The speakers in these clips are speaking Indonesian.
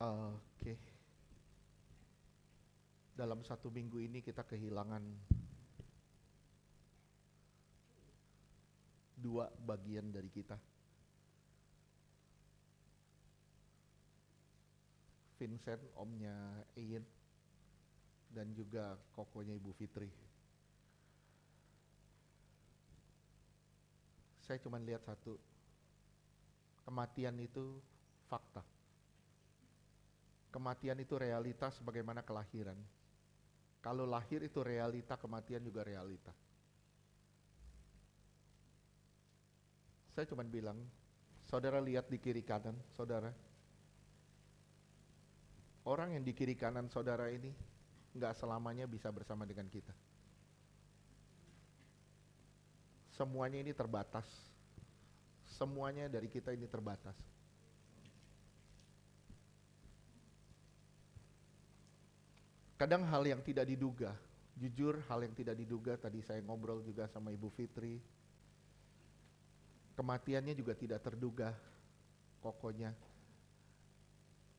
Oke, dalam satu minggu ini kita kehilangan dua bagian dari kita. Vincent, omnya Ian, dan juga kokonya Ibu Fitri. Saya cuma lihat satu, kematian itu fakta. Kematian itu realitas sebagaimana kelahiran. Kalau lahir itu realita, kematian juga realita. Saya cuma bilang, saudara lihat di kiri kanan, saudara. Orang yang di kiri kanan saudara ini nggak selamanya bisa bersama dengan kita. Semuanya ini terbatas. Semuanya dari kita ini terbatas. Kadang hal yang tidak diduga, jujur hal yang tidak diduga, tadi saya ngobrol juga sama Ibu Fitri, kematiannya juga tidak terduga, kokonya.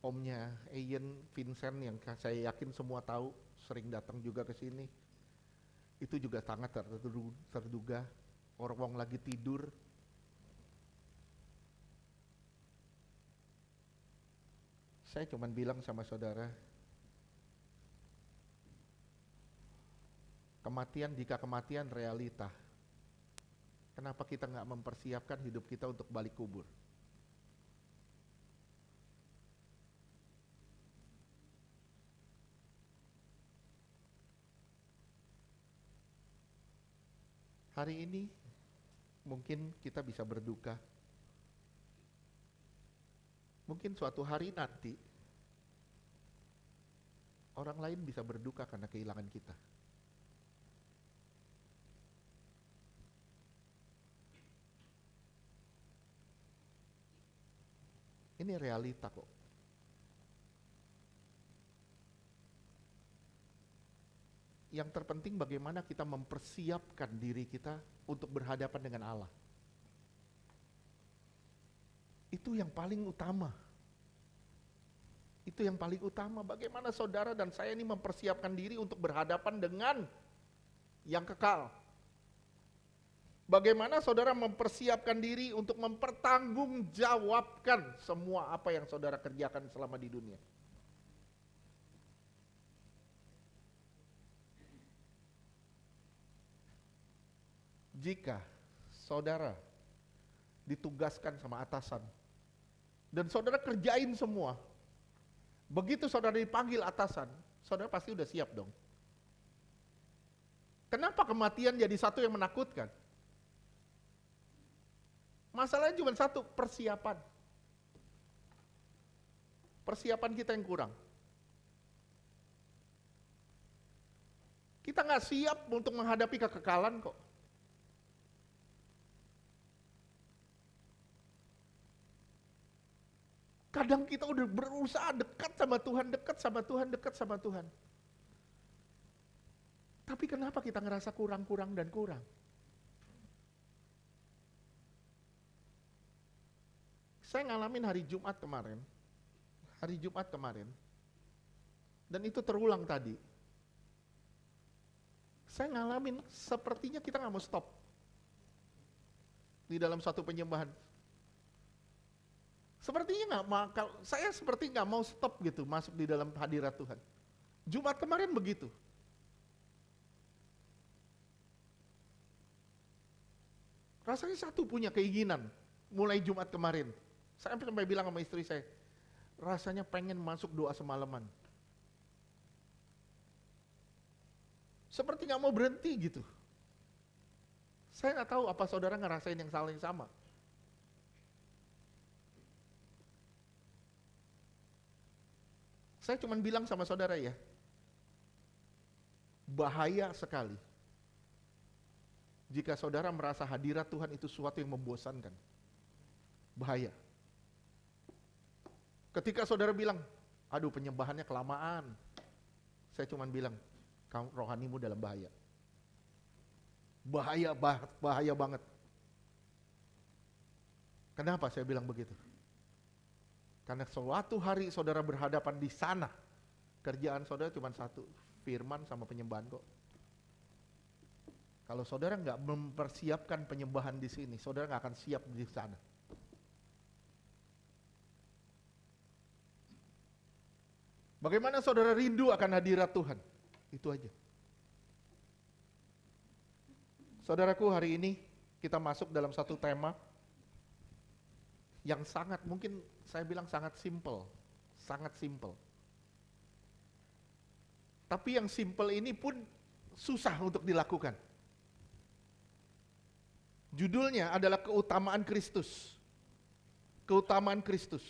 Omnya Ian, Vincent yang saya yakin semua tahu, sering datang juga ke sini, itu juga sangat terduga, orang lagi tidur. Saya cuma bilang sama saudara, kematian jika kematian realita, kenapa kita nggak mempersiapkan hidup kita untuk balik kubur? Hari ini mungkin kita bisa berduka. Mungkin suatu hari nanti orang lain bisa berduka karena kehilangan kita. Ini realita kok. Yang terpenting bagaimana kita mempersiapkan diri kita untuk berhadapan dengan Allah. Itu yang paling utama. Itu yang paling utama. Bagaimana saudara dan saya ini mempersiapkan diri untuk berhadapan dengan yang kekal. Bagaimana saudara mempersiapkan diri untuk mempertanggungjawabkan semua apa yang saudara kerjakan selama di dunia. Jika saudara ditugaskan sama atasan dan saudara kerjain semua, begitu saudara dipanggil atasan, saudara pasti udah siap dong. Kenapa kematian jadi satu yang menakutkan? Masalahnya cuma satu, persiapan. Persiapan kita yang kurang. Kita nggak siap untuk menghadapi kekekalan kok. Kadang kita udah berusaha dekat sama Tuhan, dekat sama Tuhan, dekat sama Tuhan. Tapi kenapa kita ngerasa kurang-kurang dan kurang? Saya ngalamin hari Jumat kemarin, dan itu terulang tadi. Saya ngalamin sepertinya kita nggak mau stop di dalam satu penyembahan. Sepertinya saya seperti nggak mau stop gitu masuk di dalam hadirat Tuhan. Jumat kemarin begitu. Rasanya satu punya keinginan mulai Jumat kemarin. Saya sampai bilang sama istri saya, rasanya pengen masuk doa semalaman. Seperti nggak mau berhenti gitu. Saya nggak tahu apa saudara ngerasain yang saling sama. Saya cuma bilang sama saudara ya, bahaya sekali jika saudara merasa hadirat Tuhan itu sesuatu yang membosankan. Bahaya. Ketika saudara bilang, aduh penyembahannya kelamaan, saya cuma bilang, rohanimu dalam bahaya. Bahaya banget. Kenapa saya bilang begitu? Karena suatu hari saudara berhadapan di sana, kerjaan saudara cuma satu, firman sama penyembahan kok. Kalau saudara nggak mempersiapkan penyembahan di sini, saudara nggak akan siap di sana. Bagaimana saudara rindu akan hadirat Tuhan? Itu aja. Saudaraku, hari ini kita masuk dalam satu tema yang sangat, mungkin saya bilang sangat simple. Sangat simple. Tapi yang simple ini pun susah untuk dilakukan. Judulnya adalah keutamaan Kristus. Keutamaan Kristus.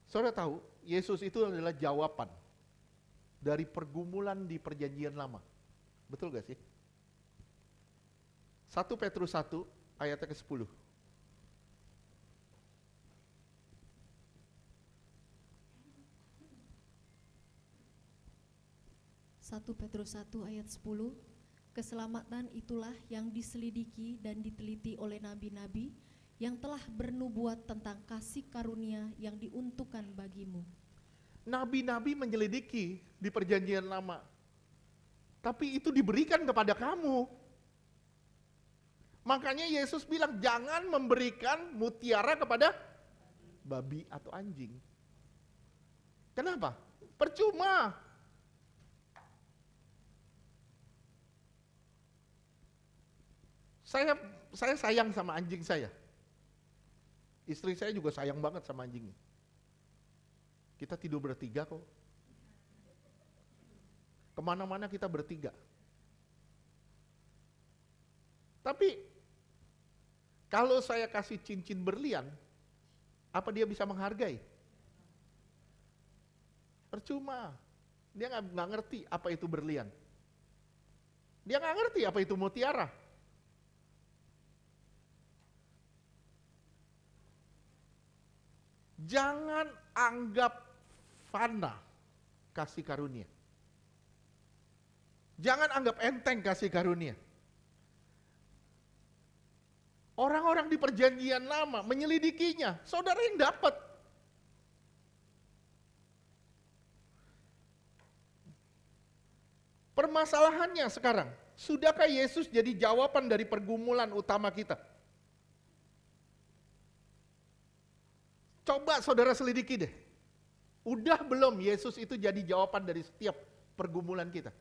Saudara tahu, Yesus itu adalah jawaban dari pergumulan di perjanjian lama. Betul gak sih? 1 Petrus 1 ayatnya ke-10. 1 Petrus 1 ayat 10, keselamatan itulah yang diselidiki dan diteliti oleh nabi-nabi yang telah bernubuat tentang kasih karunia yang diuntukkan bagimu. Nabi-nabi menyelidiki di perjanjian lama. Tapi itu diberikan kepada kamu. Makanya Yesus bilang jangan memberikan mutiara kepada babi atau anjing. Kenapa? Percuma. Saya sayang sama anjing saya. Istri saya juga sayang banget sama anjingnya. Kita tidur bertiga kok. Kemana-mana kita bertiga. Tapi kalau saya kasih cincin berlian, apa dia bisa menghargai? Percuma. Dia nggak ngerti apa itu berlian. Dia nggak ngerti apa itu mutiara. Jangan anggap fana kasih karunia. Jangan anggap enteng kasih karunia. Orang-orang di perjanjian lama menyelidikinya, saudara yang dapat. Permasalahannya sekarang, sudahkah Yesus jadi jawaban dari pergumulan utama kita? Coba saudara selidiki deh. Udah belum Yesus itu jadi jawaban dari setiap pergumulan kita?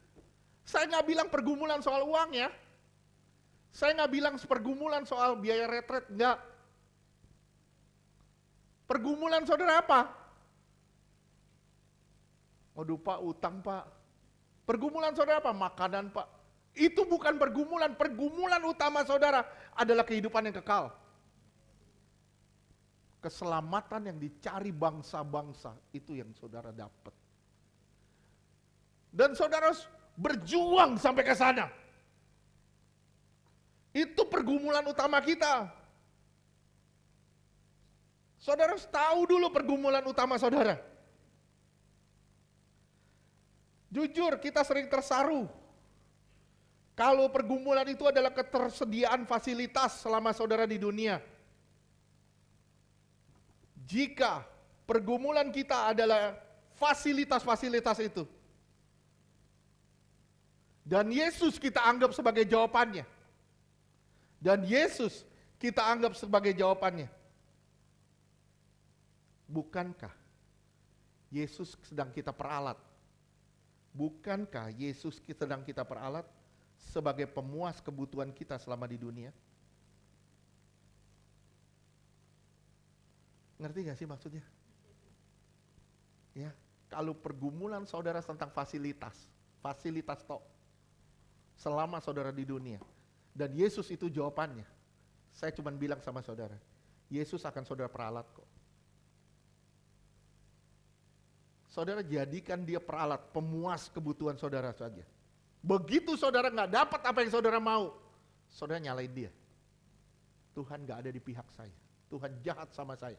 Saya nggak bilang pergumulan soal uang ya. Saya nggak bilang pergumulan soal biaya retret, enggak. Pergumulan saudara apa? Waduh Pak, utang Pak. Pergumulan saudara apa? Makanan Pak. Itu bukan pergumulan. Pergumulan utama saudara adalah kehidupan yang kekal. Keselamatan yang dicari bangsa-bangsa, itu yang saudara dapat. Dan saudara harus berjuang sampai ke sana. Itu pergumulan utama kita. Saudara harus tahu dulu pergumulan utama saudara. Jujur, kita sering tersaru. Kalau pergumulan itu adalah ketersediaan fasilitas selama saudara di dunia. Jika pergumulan kita adalah fasilitas-fasilitas itu, dan Yesus kita anggap sebagai jawabannya, dan Yesus kita anggap sebagai jawabannya, bukankah Yesus sedang kita peralat? Bukankah Yesus sedang kita peralat sebagai pemuas kebutuhan kita selama di dunia? Ngerti gak sih maksudnya? Ya, kalau pergumulan saudara tentang fasilitas tok, selama saudara di dunia, dan Yesus itu jawabannya, saya cuma bilang sama saudara, Yesus akan saudara peralat kok. Saudara jadikan dia peralat, pemuas kebutuhan saudara saja. Begitu saudara gak dapat apa yang saudara mau, saudara nyalain dia. Tuhan gak ada di pihak saya, Tuhan jahat sama saya.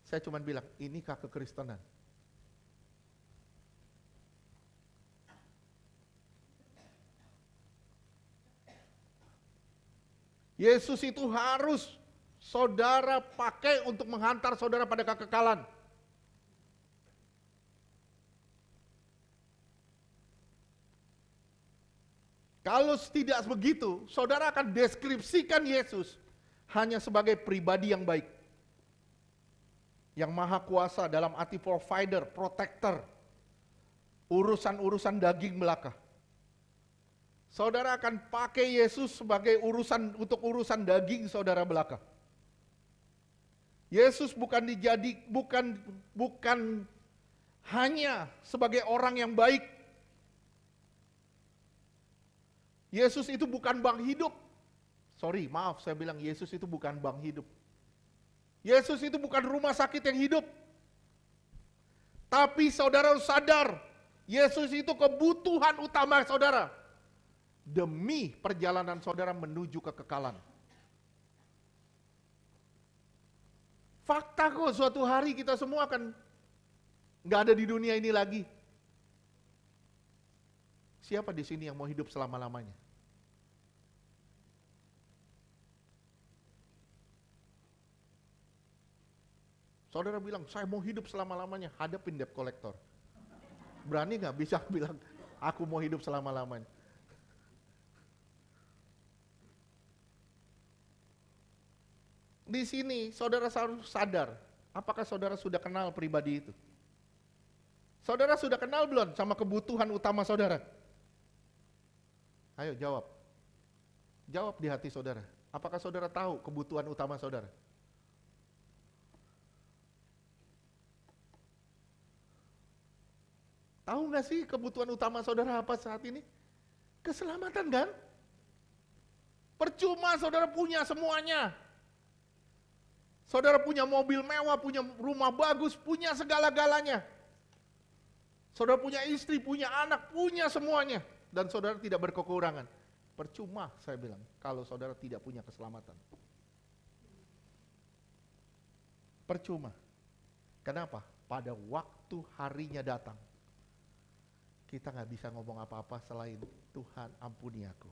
Saya cuma bilang, inikah kekristenan? Yesus itu harus saudara pakai untuk menghantar saudara pada kekekalan. Kalau tidak begitu, saudara akan deskripsikan Yesus hanya sebagai pribadi yang baik. Yang maha kuasa dalam arti provider, protector. Urusan-urusan daging belaka. Saudara akan pakai Yesus sebagai untuk urusan daging saudara belaka. Yesus bukan hanya sebagai orang yang baik. Yesus itu bukan bank hidup. Sorry, maaf saya bilang Yesus itu bukan bank hidup. Yesus itu bukan rumah sakit yang hidup. Tapi saudara harus sadar, Yesus itu kebutuhan utama saudara. Demi perjalanan saudara menuju kekekalan. Fakta kok suatu hari kita semua akan nggak ada di dunia ini lagi. Siapa di sini yang mau hidup selama-lamanya? Saudara bilang, saya mau hidup selama-lamanya, hadapin debt collector. Berani nggak bisa bilang, aku mau hidup selama-lamanya? Di sini saudara harus sadar, apakah saudara sudah kenal pribadi itu? Saudara sudah kenal belum sama kebutuhan utama saudara? Ayo jawab. Jawab di hati saudara. Apakah saudara tahu kebutuhan utama saudara? Tahu nggak sih kebutuhan utama saudara apa saat ini? Keselamatan kan? Percuma saudara punya semuanya. Saudara punya mobil mewah, punya rumah bagus, punya segala-galanya. Saudara punya istri, punya anak, punya semuanya. Dan saudara tidak berkekurangan. Percuma saya bilang, kalau saudara tidak punya keselamatan. Percuma. Kenapa? Pada waktu harinya datang, kita nggak bisa ngomong apa-apa selain Tuhan ampuni aku.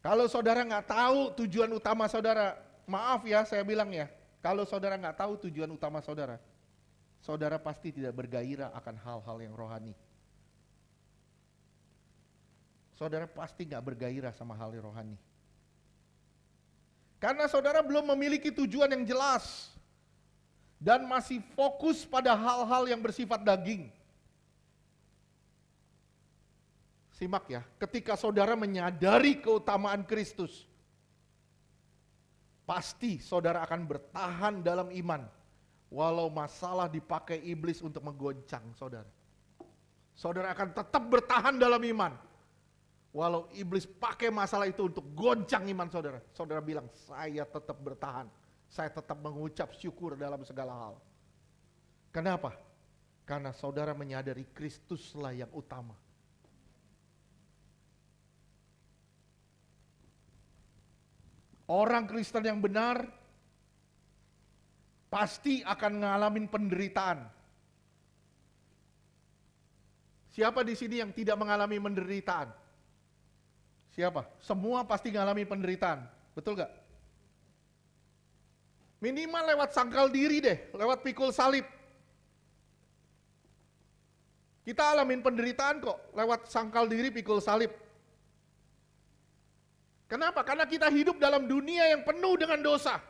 Kalau saudara nggak tahu tujuan utama saudara, maaf ya saya bilang ya, kalau saudara nggak tahu tujuan utama saudara, saudara pasti tidak bergairah akan hal-hal yang rohani. Saudara pasti nggak bergairah sama hal yang rohani. Karena saudara belum memiliki tujuan yang jelas. Dan masih fokus pada hal-hal yang bersifat daging. Simak ya, ketika saudara menyadari keutamaan Kristus, pasti saudara akan bertahan dalam iman, walau masalah dipakai iblis untuk menggoncang saudara. Saudara akan tetap bertahan dalam iman, walau iblis pakai masalah itu untuk goncang iman saudara. Saudara bilang, saya tetap bertahan. Saya tetap mengucap syukur dalam segala hal. Kenapa? Karena saudara menyadari Kristuslah yang utama. Orang Kristen yang benar pasti akan ngalamin penderitaan. Siapa di sini yang tidak mengalami penderitaan? Siapa? Semua pasti mengalami penderitaan. Betul gak? Minimal lewat sangkal diri deh, lewat pikul salib. Kita alamin penderitaan kok, lewat sangkal diri pikul salib. Kenapa? Karena kita hidup dalam dunia yang penuh dengan dosa.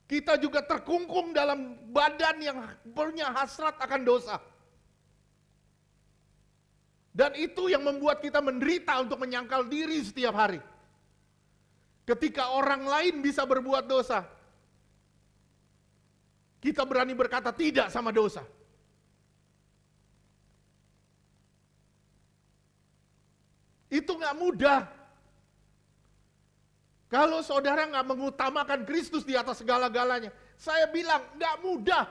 Kita juga terkungkung dalam badan yang punya hasrat akan dosa. Dan itu yang membuat kita menderita untuk menyangkal diri setiap hari. Ketika orang lain bisa berbuat dosa, kita berani berkata tidak sama dosa. Itu gak mudah. Kalau saudara gak mengutamakan Kristus di atas segala-galanya, saya bilang gak mudah.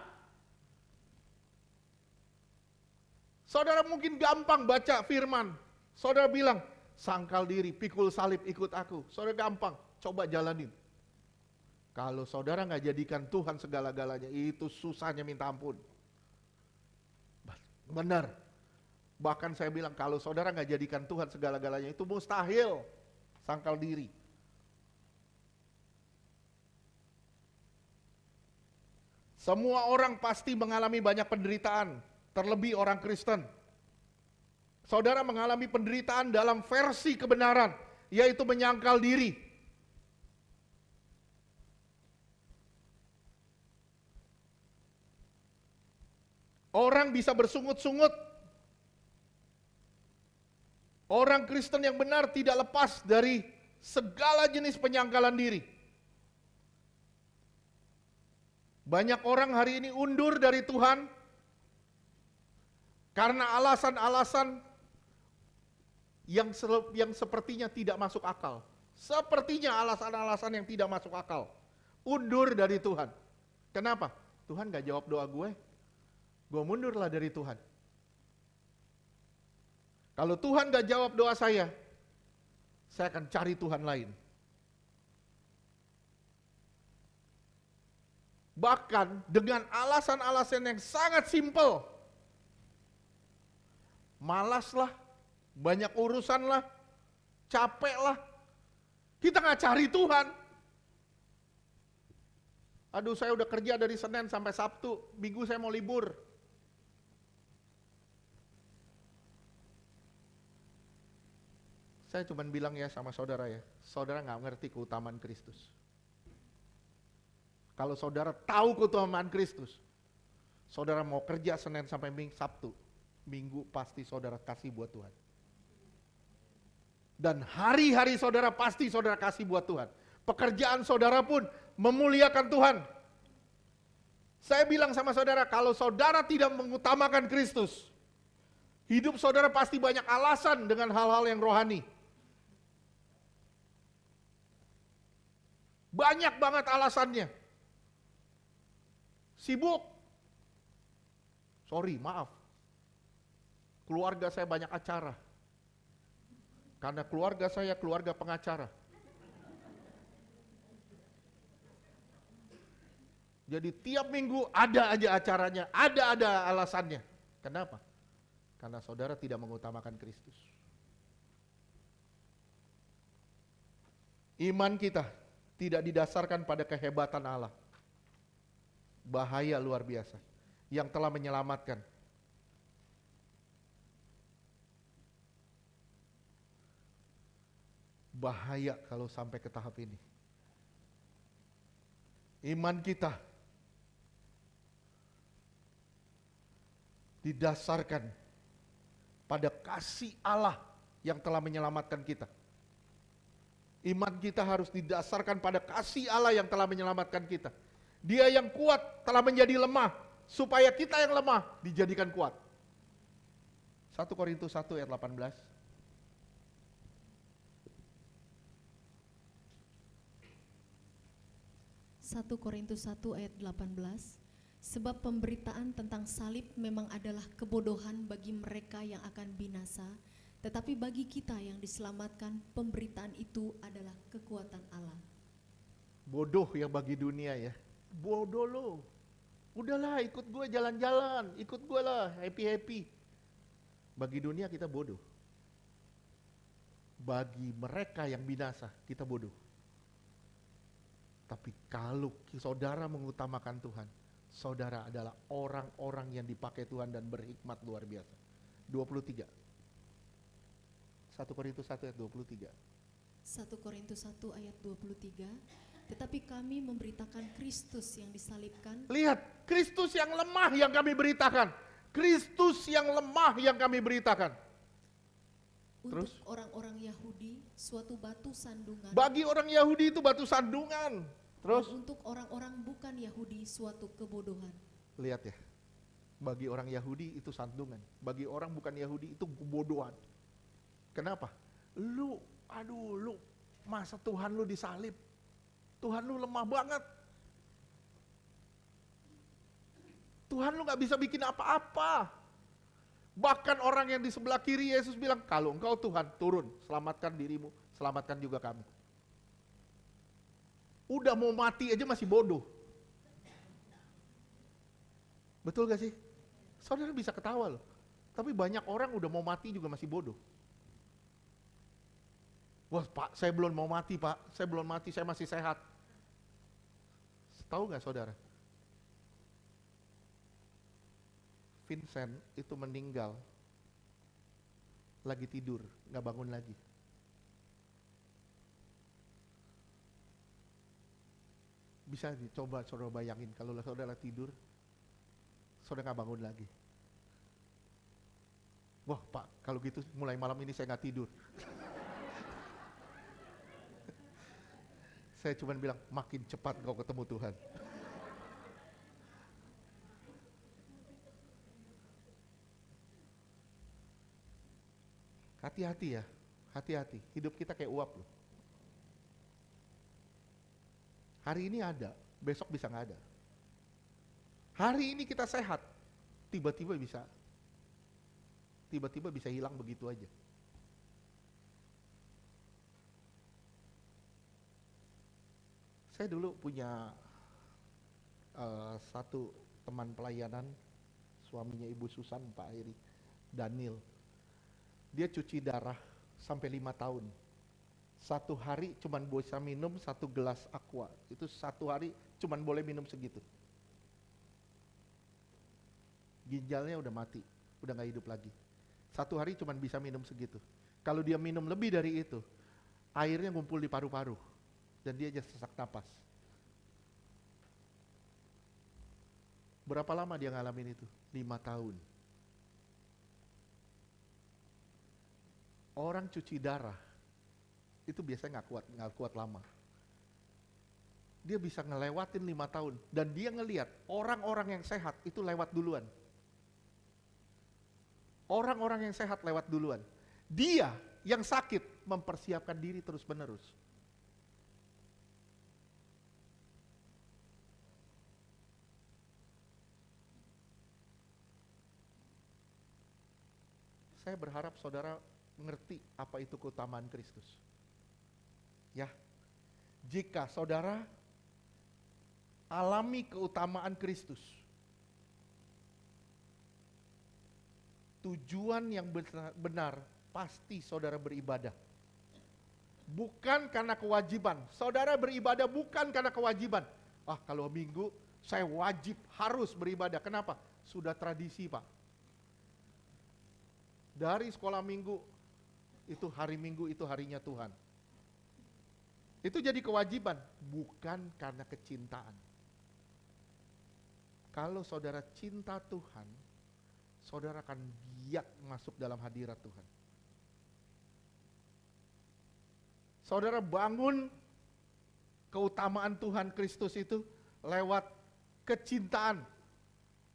Saudara mungkin gampang baca firman. Saudara bilang, sangkal diri, pikul salib, ikut aku. Saudara gampang, coba jalanin. Kalau saudara gak jadikan Tuhan segala-galanya, itu susahnya minta ampun. Benar. Bahkan saya bilang kalau saudara nggak jadikan Tuhan segala-galanya itu mustahil. Sangkal diri. Semua orang pasti mengalami banyak penderitaan, terlebih orang Kristen. Saudara mengalami penderitaan dalam versi kebenaran, yaitu menyangkal diri. Orang bisa bersungut-sungut. Orang Kristen yang benar tidak lepas dari segala jenis penyangkalan diri. Banyak orang hari ini undur dari Tuhan karena alasan-alasan yang sepertinya tidak masuk akal. Sepertinya alasan-alasan yang tidak masuk akal. Undur dari Tuhan. Kenapa? Tuhan gak jawab doa gue mundurlah dari Tuhan. Kalau Tuhan gak jawab doa saya akan cari Tuhan lain. Bahkan dengan alasan-alasan yang sangat simpel. Malas lah, banyak urusan lah, capek lah. Kita gak cari Tuhan. Aduh, saya udah kerja dari Senin sampai Sabtu, Minggu saya mau libur. Saya cuma bilang ya sama saudara ya, saudara gak ngerti keutamaan Kristus. Kalau saudara tahu keutamaan Kristus, saudara mau kerja Senin sampai Sabtu, Minggu pasti saudara kasih buat Tuhan. Dan hari-hari saudara pasti saudara kasih buat Tuhan. Pekerjaan saudara pun memuliakan Tuhan. Saya bilang sama saudara, kalau saudara tidak mengutamakan Kristus, hidup saudara pasti banyak alasan dengan hal-hal yang rohani. Banyak banget alasannya. Sibuk. Sorry, maaf. Keluarga saya banyak acara. Karena keluarga saya keluarga pengacara. Jadi tiap minggu ada aja acaranya, ada alasannya. Kenapa? Karena saudara tidak mengutamakan Kristus. Iman kita tidak didasarkan pada kehebatan Allah. Bahaya luar biasa yang telah menyelamatkan. Bahaya kalau sampai ke tahap ini. Iman kita didasarkan pada kasih Allah yang telah menyelamatkan kita. Iman kita harus didasarkan pada kasih Allah yang telah menyelamatkan kita. Dia yang kuat telah menjadi lemah, supaya kita yang lemah dijadikan kuat. 1 Korintus 1 ayat 18. Satu Korintus 1 ayat 18. Sebab pemberitaan tentang salib memang adalah kebodohan bagi mereka yang akan binasa, tetapi bagi kita yang diselamatkan, pemberitaan itu adalah kekuatan Allah. Bodoh yang bagi dunia ya. Bodoh lo. Udahlah ikut gue jalan-jalan, ikut gue lah happy-happy. Bagi dunia kita bodoh. Bagi mereka yang binasa kita bodoh. Tapi kalau saudara mengutamakan Tuhan, saudara adalah orang-orang yang dipakai Tuhan dan berhikmat luar biasa. 23. 1 Korintus 1 ayat 23. 1 Korintus 1 ayat 23. Tetapi kami memberitakan Kristus yang disalibkan. Lihat, Kristus yang lemah yang kami beritakan. Kristus yang lemah yang kami beritakan. Untuk Terus? orang-orang Yahudi suatu batu sandungan. Bagi orang Yahudi itu batu sandungan. Terus? Dan untuk orang-orang bukan Yahudi suatu kebodohan. Lihat ya, bagi orang Yahudi itu sandungan. Bagi orang bukan Yahudi itu kebodohan. Kenapa? Lu masa Tuhan lu disalib? Tuhan lu lemah banget. Tuhan lu gak bisa bikin apa-apa. Bahkan orang yang di sebelah kiri Yesus bilang, kalau engkau Tuhan turun, selamatkan dirimu, selamatkan juga kami. Udah mau mati aja masih bodoh. Betul gak sih? Saudara bisa ketawa loh. Tapi banyak orang udah mau mati juga masih bodoh. Wah Pak, saya belum mau mati Pak, saya belum mati, saya masih sehat. Tahu nggak saudara? Vincent itu meninggal lagi tidur, nggak bangun lagi. Bisa dicoba saudara bayangin kalau saudara tidur, saudara nggak bangun lagi. Wah Pak, kalau gitu mulai malam ini saya nggak tidur. Saya cuma bilang makin cepat kau ketemu Tuhan. Hati-hati ya, hati-hati. Hidup kita kayak uap loh. Hari ini ada, besok bisa nggak ada. Hari ini kita sehat, tiba-tiba bisa hilang begitu aja. Saya dulu punya satu teman pelayanan, suaminya Ibu Susan, Pak Heri, Daniel. Dia cuci darah sampai 5 tahun. Satu hari cuman bisa minum 1 gelas aqua. Itu satu hari cuman boleh minum segitu. Ginjalnya udah mati, udah gak hidup lagi. Satu hari cuman bisa minum segitu. Kalau dia minum lebih dari itu, airnya ngumpul di paru-paru. Dan dia aja sesak napas. Berapa lama dia ngalamin itu? 5 tahun. Orang cuci darah, itu biasanya nggak kuat lama. Dia bisa ngelewatin 5 tahun. Dan dia ngelihat orang-orang yang sehat itu lewat duluan. Orang-orang yang sehat lewat duluan. Dia yang sakit mempersiapkan diri terus-menerus. Saya berharap saudara mengerti apa itu keutamaan Kristus. Ya, jika saudara alami keutamaan Kristus, tujuan yang benar pasti saudara beribadah. Bukan karena kewajiban. Saudara beribadah bukan karena kewajiban. Ah, kalau minggu saya wajib harus beribadah. Kenapa? Sudah tradisi, Pak. Dari sekolah minggu, itu hari minggu, itu harinya Tuhan. Itu jadi kewajiban, bukan karena kecintaan. Kalau saudara cinta Tuhan, saudara akan giat masuk dalam hadirat Tuhan. Saudara bangun keutamaan Tuhan Kristus itu lewat kecintaan,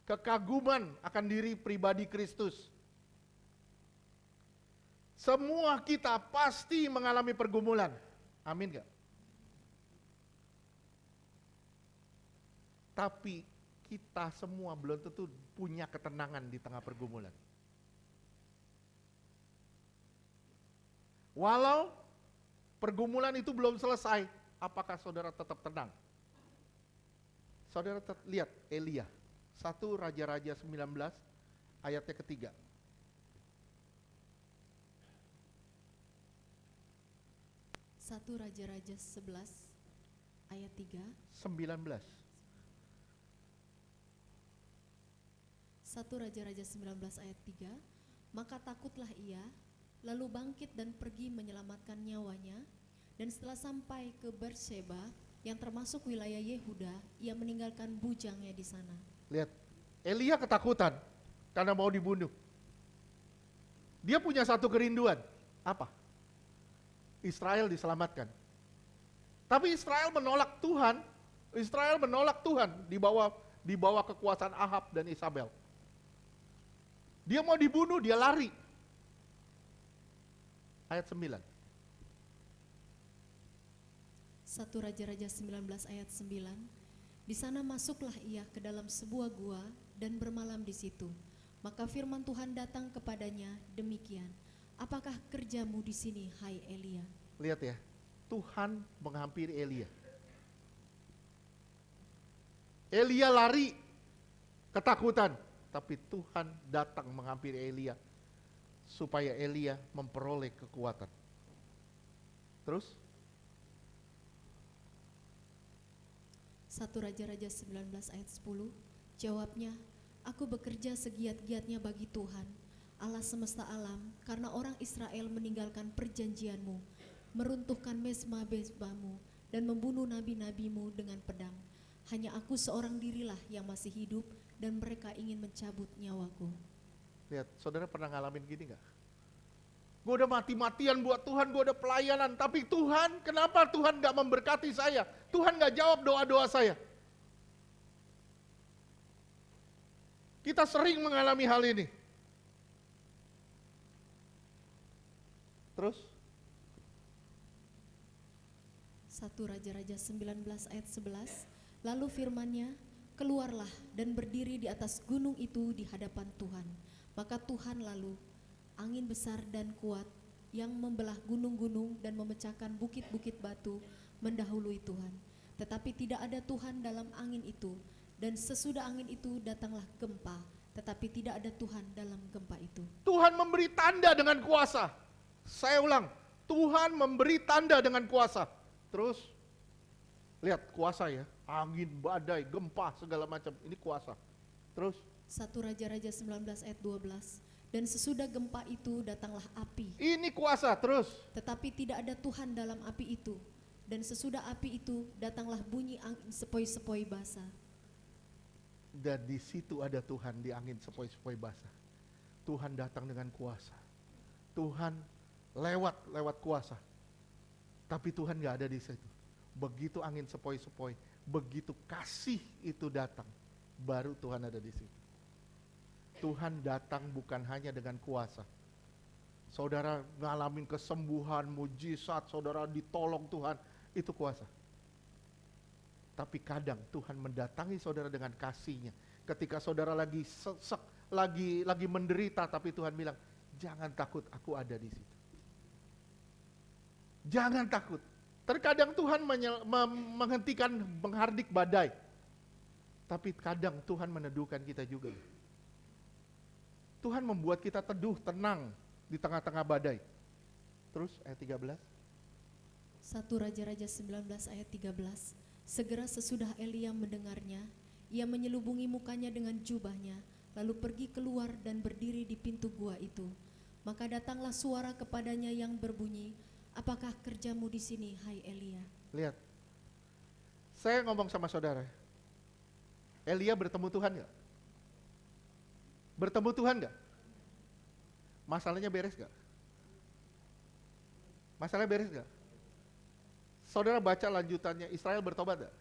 kekaguman akan diri pribadi Kristus. Semua kita pasti mengalami pergumulan. Amin gak? Tapi kita semua belum tentu punya ketenangan di tengah pergumulan. Walau pergumulan itu belum selesai, apakah saudara tetap tenang? Saudara lihat Elia, 1 Raja-Raja 19 ayatnya ketiga. 1 Raja-Raja 11 ayat 3. 19. 1 Raja-Raja 19 ayat 3. Maka takutlah ia, lalu bangkit dan pergi menyelamatkan nyawanya, dan setelah sampai ke Berseba yang termasuk wilayah Yehuda, ia meninggalkan bujangnya di sana. Lihat, Elia ketakutan karena mau dibunuh. Dia punya satu kerinduan, apa? Israel diselamatkan. Tapi Israel menolak Tuhan. Israel menolak Tuhan di bawah kekuasaan Ahab dan Isabel. Dia mau dibunuh, dia lari. Ayat 9. 1 Raja-Raja 19 ayat 9. Di sana masuklah ia ke dalam sebuah gua dan bermalam di situ. Maka firman Tuhan datang kepadanya demikian. Apakah kerjamu di sini, hai Elia? Lihat ya, Tuhan menghampiri Elia. Elia lari, ketakutan. tapi Tuhan datang menghampiri Elia supaya Elia memperoleh kekuatan. Terus 1 Raja-Raja 19 ayat 10, jawabnya, aku bekerja segiat-giatnya bagi Tuhan, Allah semesta alam, karena orang Israel meninggalkan perjanjianmu, meruntuhkan mesbah-mesbahmu, dan membunuh nabi-nabimu dengan pedang. Hanya aku seorang dirilah yang masih hidup, dan mereka ingin mencabut nyawaku. lihat, saudara pernah ngalamin gini gak? Gue udah mati-matian buat Tuhan, gue udah pelayanan, tapi Tuhan, kenapa Tuhan gak memberkati saya? Tuhan gak jawab doa-doa saya. Kita sering mengalami hal ini. Terus 1 Raja-Raja 19 ayat 11, lalu firman-Nya, keluarlah dan berdiri di atas gunung itu di hadapan Tuhan. Maka Tuhan lalu, angin besar dan kuat yang membelah gunung-gunung dan memecahkan bukit-bukit batu mendahului Tuhan. Tetapi tidak ada Tuhan dalam angin itu, dan sesudah angin itu datanglah gempa, tetapi tidak ada Tuhan dalam gempa itu. Tuhan memberi tanda dengan kuasa. Saya ulang, Tuhan memberi tanda dengan kuasa. Terus lihat kuasa ya, angin, badai, gempa, segala macam, ini kuasa. Terus 1 Raja-Raja 19 ayat 12, dan sesudah gempa itu datanglah api, ini kuasa. Terus tetapi tidak ada Tuhan dalam api itu, dan sesudah api itu datanglah bunyi angin sepoi-sepoi basah. dan di situ ada Tuhan di angin sepoi-sepoi basah. Tuhan datang dengan kuasa. Tuhan lewat kuasa. Tapi Tuhan gak ada di situ. Begitu angin sepoi-sepoi, begitu kasih itu datang, baru Tuhan ada di situ. Tuhan datang bukan hanya dengan kuasa. Saudara ngalamin kesembuhan, mujizat, saudara ditolong Tuhan, itu kuasa. Tapi kadang Tuhan mendatangi saudara dengan kasih-Nya. Ketika saudara lagi sesek, lagi menderita, tapi Tuhan bilang, jangan takut, aku ada di situ. Jangan takut. Terkadang Tuhan menghentikan menghardik badai. Tapi kadang Tuhan meneduhkan kita juga. Tuhan membuat kita teduh, tenang di tengah-tengah badai. Terus ayat 13. 1 Raja-Raja 19 ayat 13, segera sesudah Elia mendengarnya, ia menyelubungi mukanya dengan jubahnya, lalu pergi keluar dan berdiri di pintu gua itu. Maka datanglah suara kepadanya yang berbunyi, apakah kerjamu di sini, hai Elia? Lihat, saya ngomong sama saudara, Elia bertemu Tuhan gak? Bertemu Tuhan gak? Masalahnya beres gak? Masalahnya beres gak? Saudara baca lanjutannya, Israel bertobat gak?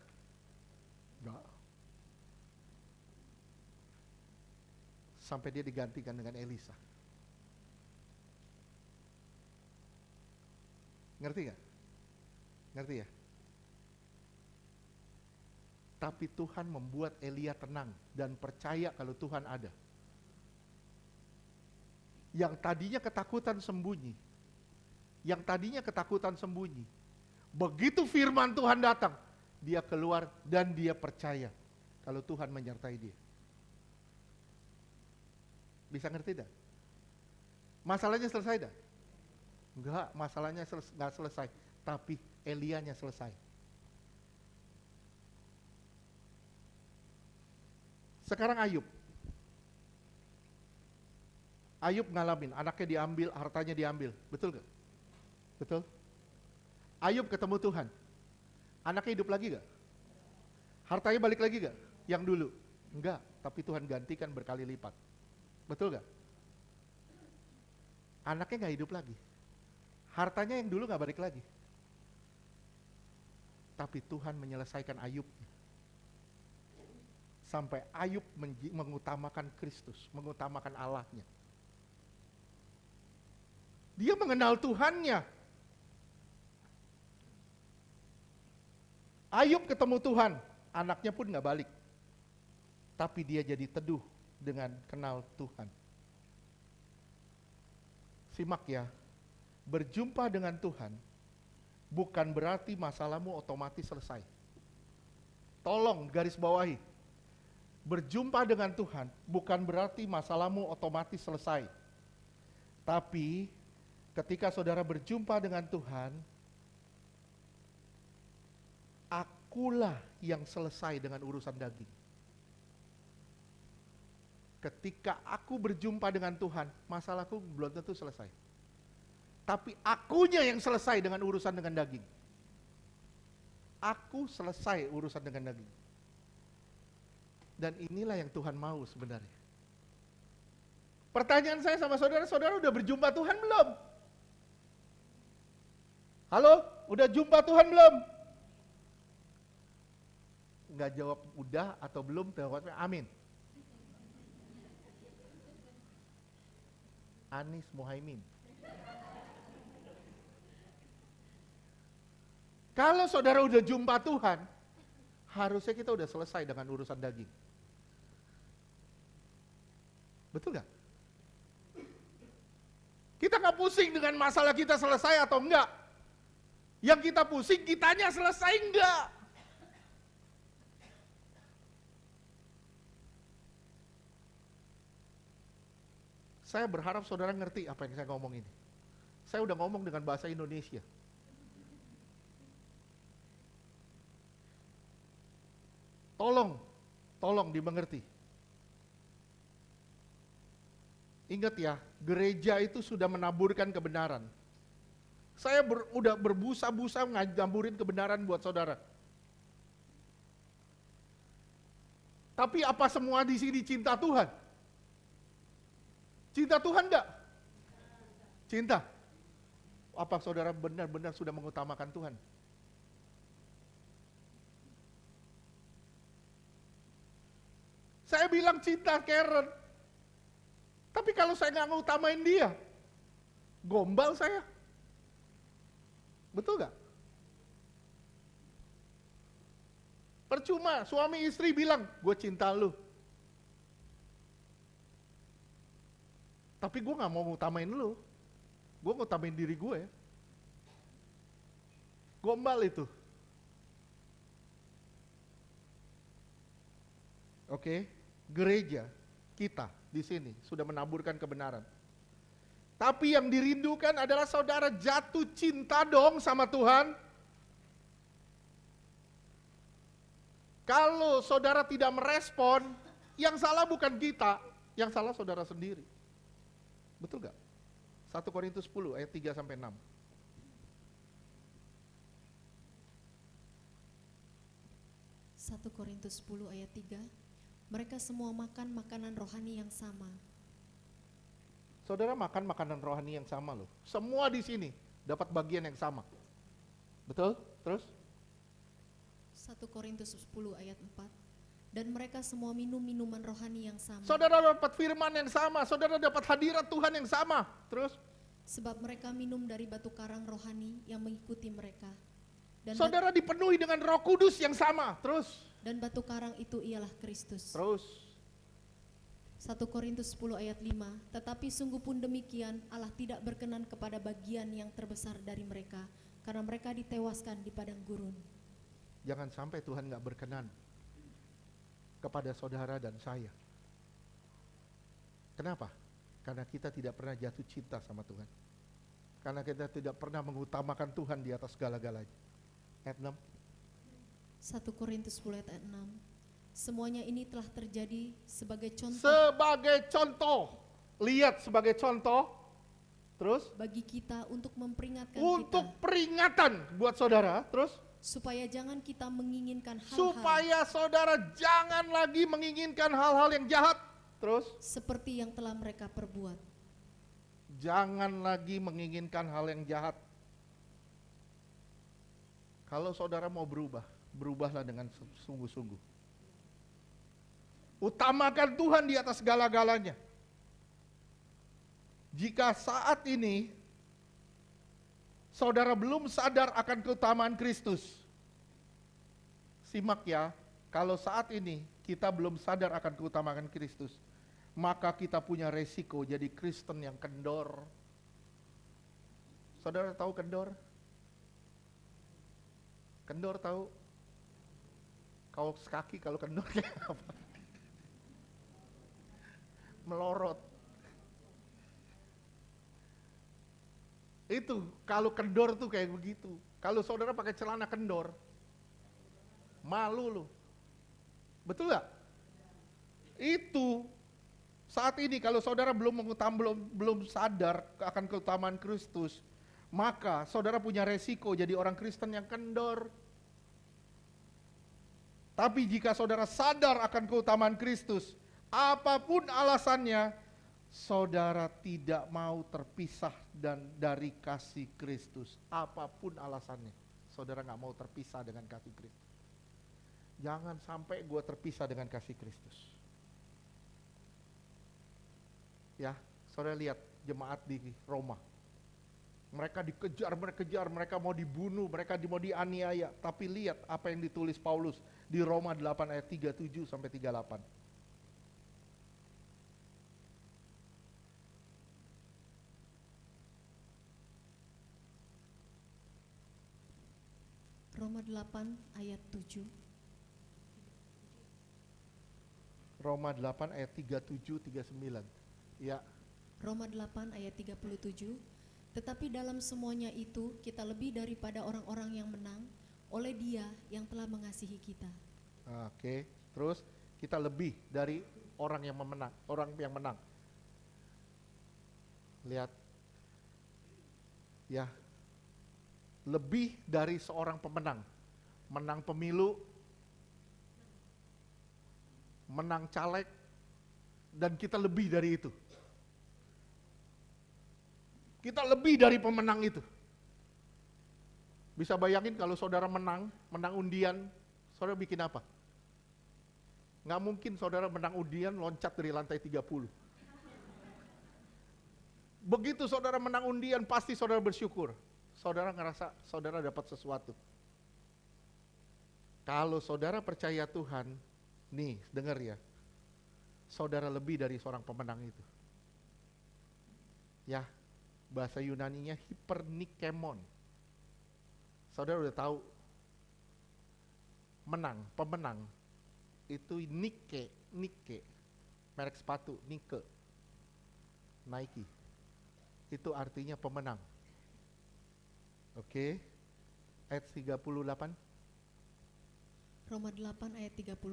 Enggak. Sampai dia digantikan dengan Elisa. Ngerti gak? Ngerti ya? Tapi Tuhan membuat Elia tenang dan percaya kalau Tuhan ada. Yang tadinya ketakutan sembunyi. Yang tadinya ketakutan sembunyi. Begitu firman Tuhan datang, dia keluar dan dia percaya kalau Tuhan menyertai dia. Bisa ngerti dah? Masalahnya selesai dah? Enggak, masalahnya enggak selesai, tapi Elianya selesai. Sekarang Ayub. Ayub ngalamin, anaknya diambil, hartanya diambil. Betul gak? Betul? Ayub ketemu Tuhan. Anaknya hidup lagi gak? Hartanya balik lagi gak? Yang dulu? Enggak, tapi Tuhan gantikan berkali lipat. Betul gak? Anaknya gak hidup lagi. Hartanya yang dulu gak balik lagi. Tapi Tuhan menyelesaikan Ayub. Sampai Ayub mengutamakan Kristus, mengutamakan Allahnya. Dia mengenal Tuhannya. Ayub ketemu Tuhan, anaknya pun gak balik. Tapi dia jadi teduh dengan kenal Tuhan. Simak ya, berjumpa dengan Tuhan bukan berarti masalahmu otomatis selesai. Tolong garis bawahi. Berjumpa dengan Tuhan bukan berarti masalahmu otomatis selesai. Tapi ketika saudara berjumpa dengan Tuhan, akulah yang selesai dengan urusan daging. Ketika aku berjumpa dengan Tuhan, masalahku belum tentu selesai. Tapi akunya yang selesai dengan urusan dengan daging. Aku selesai urusan dengan daging. Dan inilah yang Tuhan mau sebenarnya. Pertanyaan saya sama saudara, saudara udah berjumpa Tuhan belum? Halo, udah jumpa Tuhan belum? Nggak jawab udah atau belum, jawabnya amin. Anies Mohaimin. Kalau saudara udah jumpa Tuhan, harusnya kita udah selesai dengan urusan daging. Betul gak? Kita gak pusing dengan masalah kita selesai atau enggak. Yang kita pusing, kitanya selesai enggak. Saya berharap saudara ngerti apa yang saya ngomong ini. Saya udah ngomong dengan bahasa Indonesia. Tolong dimengerti. Ingat ya, gereja itu sudah menaburkan kebenaran. Saya udah berbusa-busa ngamburin kebenaran buat saudara. Tapi apa semua di sini cinta Tuhan? Cinta Tuhan enggak? Cinta. Apa saudara benar-benar sudah mengutamakan Tuhan? Saya bilang cinta Karen. Tapi kalau saya nggak ngutamain dia, gombal saya. Betul nggak? Percuma suami istri bilang, gue cinta lu. Tapi gue gak mau ngutamain lu. Gue ngutamain diri gue. Gombal itu. Oke, gereja kita di sini sudah menaburkan kebenaran. Tapi yang dirindukan adalah saudara jatuh cinta dong sama Tuhan. Kalau saudara tidak merespon, yang salah bukan kita, yang salah saudara sendiri. Betul gak? 1 Korintus 10 ayat 3-6. 1 Korintus 10 ayat 3. Mereka semua makan makanan rohani yang sama. Saudara makan makanan rohani yang sama loh. Semua di sini dapat bagian yang sama. Betul? Terus? 1 Korintus 10 ayat 4. Dan mereka semua minum minuman rohani yang sama. Saudara dapat firman yang sama, saudara dapat hadirat Tuhan yang sama. Terus? Sebab mereka minum dari batu karang rohani yang mengikuti mereka. Dan saudara dipenuhi dengan Roh Kudus yang sama. Terus? Dan batu karang itu ialah Kristus. Terus? 1 Korintus 10 ayat 5. Tetapi sungguh pun demikian, Allah tidak berkenan kepada bagian yang terbesar dari mereka, karena mereka ditewaskan di padang gurun. Jangan sampai Tuhan gak berkenan kepada saudara dan saya. Kenapa? Karena kita tidak pernah jatuh cinta sama Tuhan. Karena kita tidak pernah mengutamakan Tuhan di atas segala-galanya. Ayat 6. 1 Korintus 10 ayat 6. Semuanya ini telah terjadi sebagai contoh. Sebagai contoh. Lihat sebagai contoh. Terus? Bagi kita untuk memperingatkan Untuk kita. peringatan buat saudara. Terus? Supaya jangan kita menginginkan hal-hal. Supaya saudara jangan lagi menginginkan hal-hal yang jahat. Terus? Seperti yang telah mereka perbuat. Jangan lagi menginginkan hal yang jahat. Kalau saudara mau berubah, berubahlah dengan sungguh-sungguh. Utamakan Tuhan di atas segala-galanya. Jika saat ini saudara belum sadar akan keutamaan Kristus, simak ya, kalau saat ini kita belum sadar akan keutamaan Kristus, maka kita punya resiko jadi Kristen yang kendor. Saudara tahu kendor? Kendor tahu? Kaos kaki kalau kendor kayak apa? melorot. Itu kalau kendor tuh kayak begitu. Kalau saudara pakai celana kendor, malu lu. Betul gak? Itu saat ini kalau saudara belum sadar akan keutamaan Kristus, maka saudara punya resiko jadi orang Kristen yang kendor. Tapi jika saudara sadar akan keutamaan Kristus, apapun alasannya, saudara tidak mau terpisah dari kasih Kristus. Apapun alasannya, saudara gak mau terpisah dengan kasih Kristus. Jangan sampai gue terpisah dengan kasih Kristus. Ya, saudara lihat jemaat di Roma. Mereka dikejar, mereka mau dibunuh, mereka mau dianiaya. Tapi lihat apa yang ditulis Paulus di Roma 8 ayat 37 sampai 38. Roma 8 ayat 7. Roma 8 ayat 37 39. Ya. Roma 8 ayat 37. Tetapi dalam semuanya itu kita lebih daripada orang-orang yang menang oleh Dia yang telah mengasihi kita. Oke, terus kita lebih dari orang yang menang. Lihat. Ya. Lebih dari seorang pemenang. Menang pemilu, menang caleg, dan kita lebih dari itu. Kita lebih dari pemenang itu. Bisa bayangin kalau saudara menang undian, saudara bikin apa? Nggak mungkin saudara menang undian loncat dari lantai 30. Begitu saudara menang undian pasti saudara bersyukur. Saudara ngerasa saudara dapat sesuatu. Kalau saudara percaya Tuhan, nih dengar ya, saudara lebih dari seorang pemenang itu. Ya, bahasa Yunaninya hipernikemon. Saudara udah tahu, pemenang itu Nike, merek sepatu, Nike. Itu artinya pemenang. Oke, ayat 38. Roma 8 ayat 38.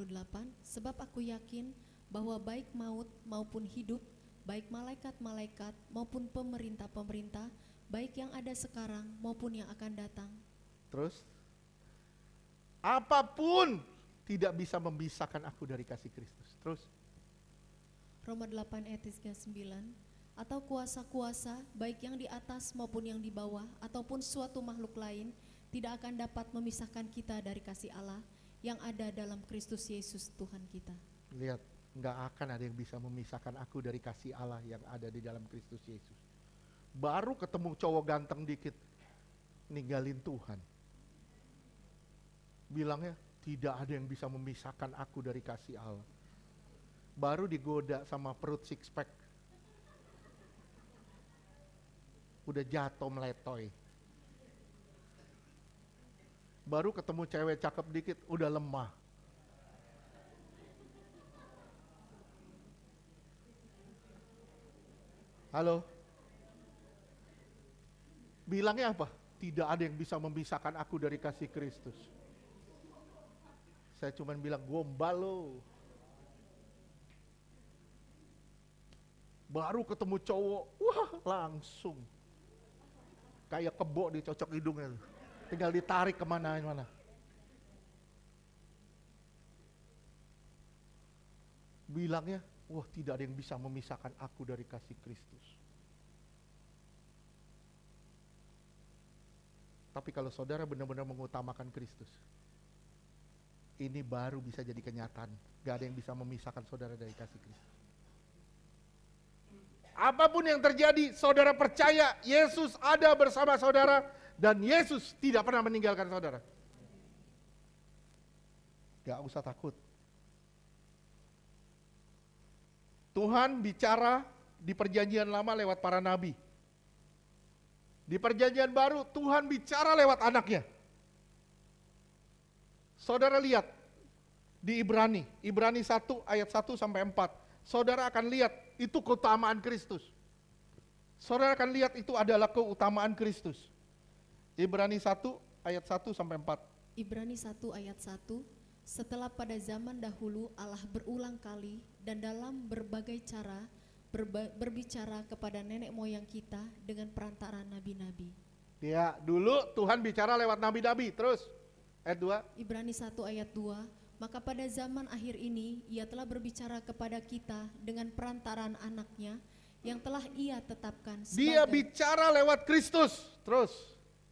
Sebab aku yakin bahwa baik maut maupun hidup, baik malaikat-malaikat maupun pemerintah-pemerintah, baik yang ada sekarang maupun yang akan datang. Terus, apapun tidak bisa memisahkan aku dari kasih Kristus. Terus, Roma 8 ayat 39. Atau kuasa-kuasa baik yang di atas maupun yang di bawah ataupun suatu makhluk lain tidak akan dapat memisahkan kita dari kasih Allah yang ada dalam Kristus Yesus Tuhan kita. lihat, nggak akan ada yang bisa memisahkan aku dari kasih Allah yang ada di dalam Kristus Yesus. Baru ketemu cowok ganteng dikit, ninggalin Tuhan. Bilangnya, tidak ada yang bisa memisahkan aku dari kasih Allah. Baru digoda sama perut six pack, udah jatuh meletoy. Baru ketemu cewek cakep dikit, udah lemah. Halo? Bilangnya apa? Tidak ada yang bisa memisahkan aku dari kasih Kristus. Saya cuma bilang, gombal lo. Baru ketemu cowok, wah langsung. Kayak kebo dicocok hidungnya. Tinggal ditarik kemana-mana. Bilangnya, wah tidak ada yang bisa memisahkan aku dari kasih Kristus. Tapi kalau saudara benar-benar mengutamakan Kristus, ini baru bisa jadi kenyataan. Gak ada yang bisa memisahkan saudara dari kasih Kristus. Apapun yang terjadi, saudara percaya Yesus ada bersama saudara dan Yesus tidak pernah meninggalkan saudara. Gak usah takut. Tuhan bicara di perjanjian lama lewat para nabi. Di perjanjian baru Tuhan bicara lewat anaknya. Saudara lihat di Ibrani 1 ayat 1 sampai 4. Saudara akan lihat itu keutamaan Kristus. Saudara akan lihat itu adalah keutamaan Kristus. Ibrani 1 ayat 1 sampai 4. Ibrani 1 ayat 1, setelah pada zaman dahulu Allah berulang kali dan dalam berbagai cara berbicara kepada nenek moyang kita dengan perantara nabi-nabi. Ya, dulu Tuhan bicara lewat nabi-nabi. Terus ayat 2. Ibrani 1 ayat 2, maka pada zaman akhir ini ia telah berbicara kepada kita dengan perantaraan anaknya yang telah ia tetapkan Dia bicara lewat Kristus. Terus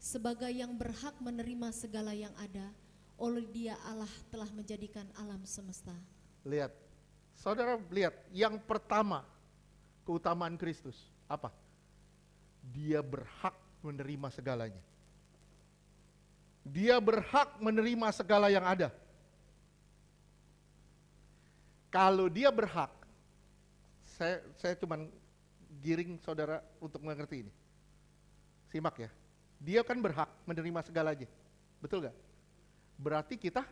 sebagai yang berhak menerima segala yang ada. Oleh dia Allah telah menjadikan alam semesta. lihat, saudara lihat, yang pertama keutamaan Kristus apa? Dia berhak menerima segalanya. Dia berhak menerima segala yang ada. Kalau dia berhak, saya cuman giring saudara untuk mengerti ini. Simak ya. Dia kan berhak menerima segalanya. Betul gak? Berarti kita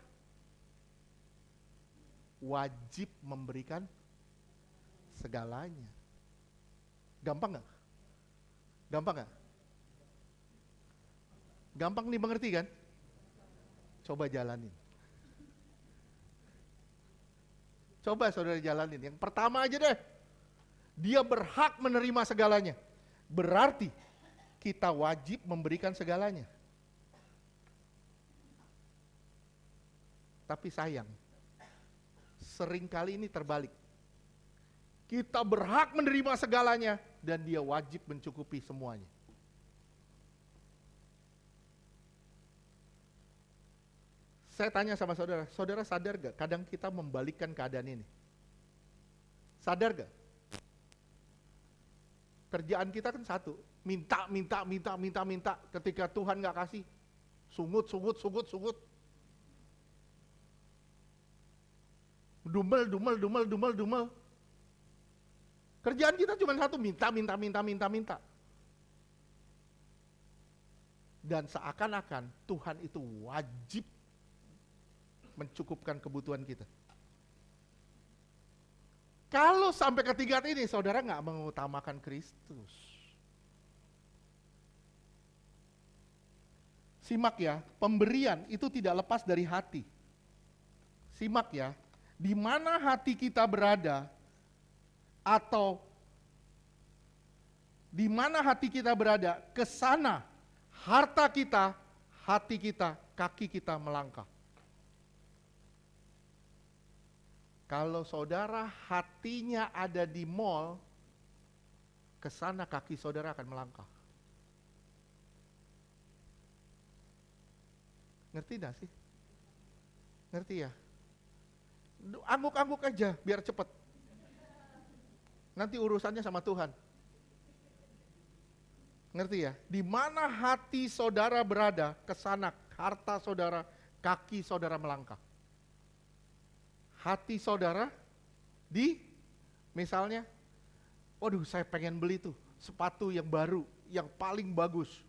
wajib memberikan segalanya. Gampang gak? Gampang gak? Gampang dimengerti kan? Coba jalanin. Coba saudara jalanin. Yang pertama aja deh. Dia berhak menerima segalanya. Berarti kita wajib memberikan segalanya. Tapi sayang, seringkali ini terbalik. Kita berhak menerima segalanya dan dia wajib mencukupi semuanya. Saya tanya sama saudara, saudara sadar gak kadang kita membalikkan keadaan ini? Sadar gak? Kerjaan kita kan satu, minta. Ketika Tuhan gak kasih, sungut. Dumel. Kerjaan kita cuma satu, minta. Dan seakan-akan Tuhan itu wajib mencukupkan kebutuhan kita. Kalau sampai ke tingkat ini, saudara nggak mengutamakan Kristus. Simak ya, pemberian itu tidak lepas dari hati. Simak ya, di mana hati kita berada, atau di mana hati kita berada, ke sana harta kita, hati kita, kaki kita melangkah. Kalau saudara hatinya ada di mall, ke sana kaki saudara akan melangkah. Ngerti gak sih? Ngerti ya? Angguk-angguk aja biar cepet. Nanti urusannya sama Tuhan. Ngerti ya? Di mana hati saudara berada, ke sana harta saudara, kaki saudara melangkah. Hati saudara di misalnya, waduh saya pengen beli tuh sepatu yang baru, yang paling bagus.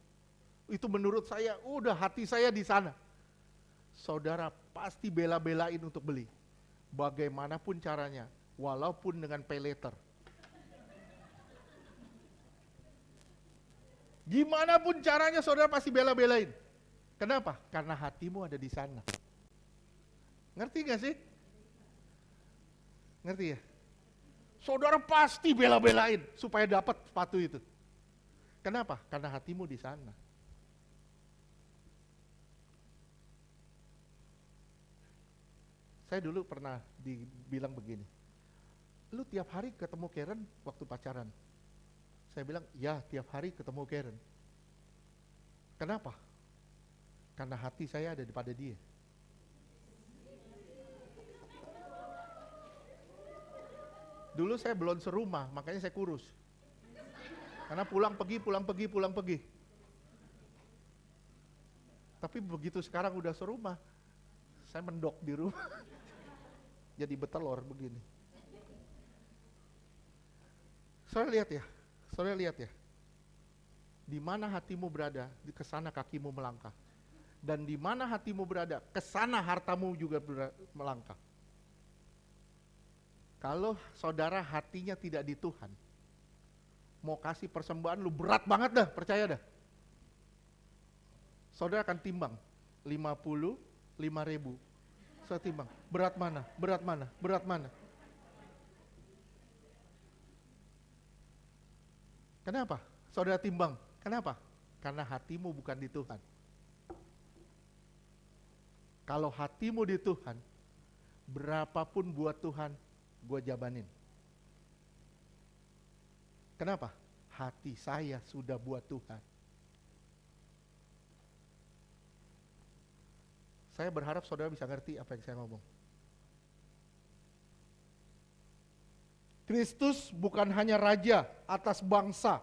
Itu menurut saya udah hati saya di sana. Saudara pasti bela-belain untuk beli. Bagaimanapun caranya, walaupun dengan pay later. Gimana pun caranya saudara pasti bela-belain. Kenapa? Karena hatimu ada di sana. Ngerti gak sih? Ngerti ya? Saudara pasti bela-belain supaya dapat sepatu itu. Kenapa? Karena hatimu di sana. Saya dulu pernah dibilang begini, lu tiap hari ketemu Karen waktu pacaran? Saya bilang, ya tiap hari ketemu Karen. Kenapa? Karena hati saya ada pada dia. Dulu saya belum serumah, makanya saya kurus. Karena pulang pergi. Tapi begitu sekarang udah serumah, saya mendok di rumah. Jadi betelor begini. Saudara lihat ya. Di mana hatimu berada, ke sana kakimu melangkah. Dan di mana hatimu berada, ke sana hartamu juga melangkah. Kalau saudara hatinya tidak di Tuhan, mau kasih persembahan lu berat banget dah, percaya dah. Saudara akan timbang 55.000. Saya timbang, berat mana, berat mana, berat mana. Kenapa? Saudara timbang, kenapa? Karena hatimu bukan di Tuhan. Kalau hatimu di Tuhan, berapapun buat Tuhan, gue jabanin. Kenapa? Hati saya sudah buat Tuhan. Saya berharap saudara bisa ngerti apa yang saya ngomong. Kristus bukan hanya raja atas bangsa,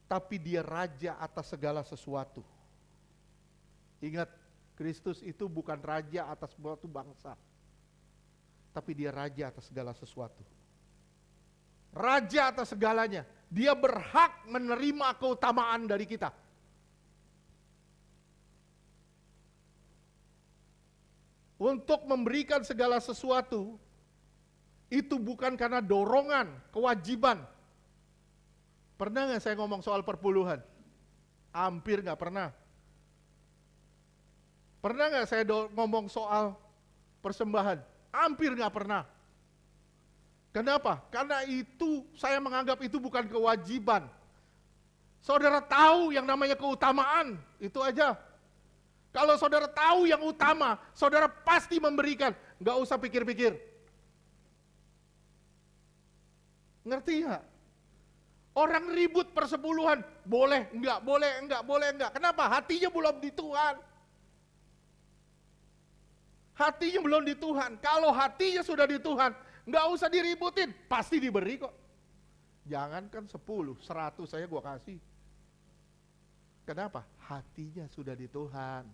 tapi dia raja atas segala sesuatu. Ingat, Kristus itu bukan raja atas suatu bangsa, tapi dia raja atas segala sesuatu. Raja atas segalanya. Dia berhak menerima keutamaan dari kita. Untuk memberikan segala sesuatu, itu bukan karena dorongan, kewajiban. Pernah gak saya ngomong soal perpuluhan? Hampir gak pernah. Pernah gak saya ngomong soal persembahan? Hampir gak pernah. Kenapa? Karena itu saya menganggap itu bukan kewajiban. Saudara tahu yang namanya keutamaan, itu aja. Kalau saudara tahu yang utama, saudara pasti memberikan. Gak usah pikir-pikir. Ngerti gak? Orang ribut persepuluhan, boleh enggak, boleh enggak, boleh enggak. Kenapa? Hatinya belum di Tuhan. Hatinya belum di Tuhan. Kalau hatinya sudah di Tuhan, nggak usah diributin, pasti diberi kok. Jangankan 10, 100 saya gua kasih. Kenapa? Hatinya sudah di Tuhan.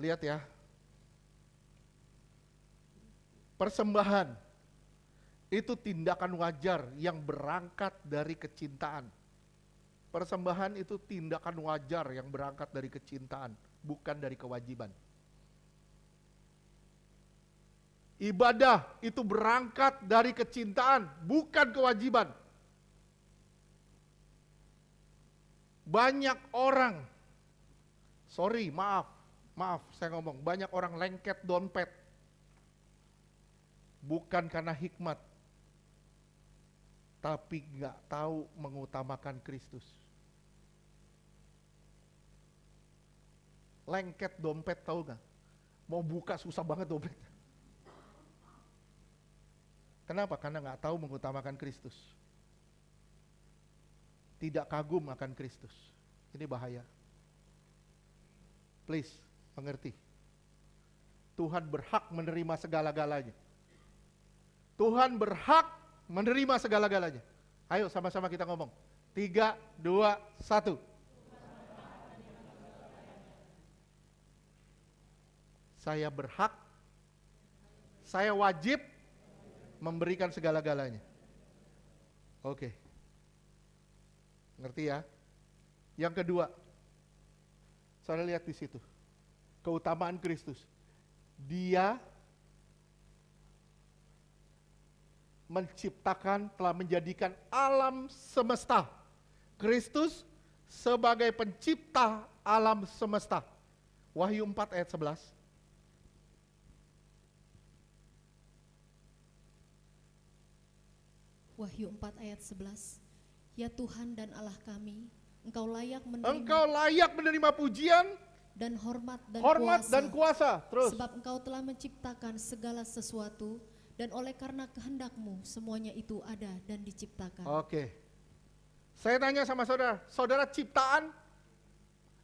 Lihat ya. Persembahan itu tindakan wajar yang berangkat dari kecintaan. Persembahan itu tindakan wajar yang berangkat dari kecintaan, bukan dari kewajiban. Ibadah itu berangkat dari kecintaan, bukan kewajiban. Banyak orang, maaf saya ngomong, banyak orang lengket dompet. Bukan karena hikmat, tapi nggak tahu mengutamakan Kristus. Lengket dompet, tahu nggak? Mau buka susah banget dompet. Kenapa? Karena nggak tahu mengutamakan Kristus. Tidak kagum akan Kristus. Ini bahaya. Please, mengerti. Tuhan berhak menerima segala-galanya. Tuhan berhak menerima segala-galanya. Ayo sama-sama kita ngomong. 3, 2, 1. Saya berhak, saya wajib memberikan segala-galanya. Oke. Ngerti ya? Yang kedua, saya lihat di situ. Keutamaan Kristus. Dia menciptakan, telah menjadikan alam semesta. Kristus sebagai pencipta alam semesta. Wahyu 4 ayat 11. Wahyu 4 ayat 11. Ya Tuhan dan Allah kami, Engkau layak menerima pujian dan hormat dan kuasa. Terus. Sebab Engkau telah menciptakan segala sesuatu, dan oleh karena kehendak-Mu semuanya itu ada dan diciptakan. Oke. Saya tanya sama saudara, saudara ciptaan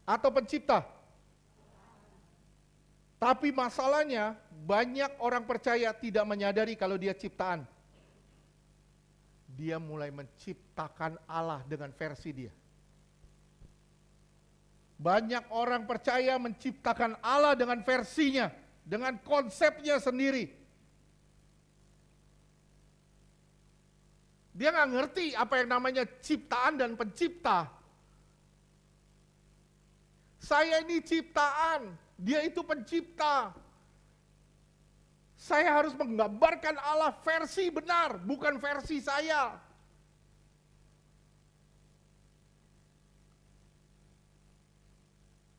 atau pencipta? Tapi masalahnya banyak orang percaya tidak menyadari kalau dia ciptaan. Dia mulai menciptakan Allah dengan versi dia. Banyak orang percaya menciptakan Allah dengan versinya, dengan konsepnya sendiri. Dia nggak ngerti apa yang namanya ciptaan dan pencipta. Saya ini ciptaan, dia itu pencipta. Saya harus menggambarkan Allah versi benar, bukan versi saya.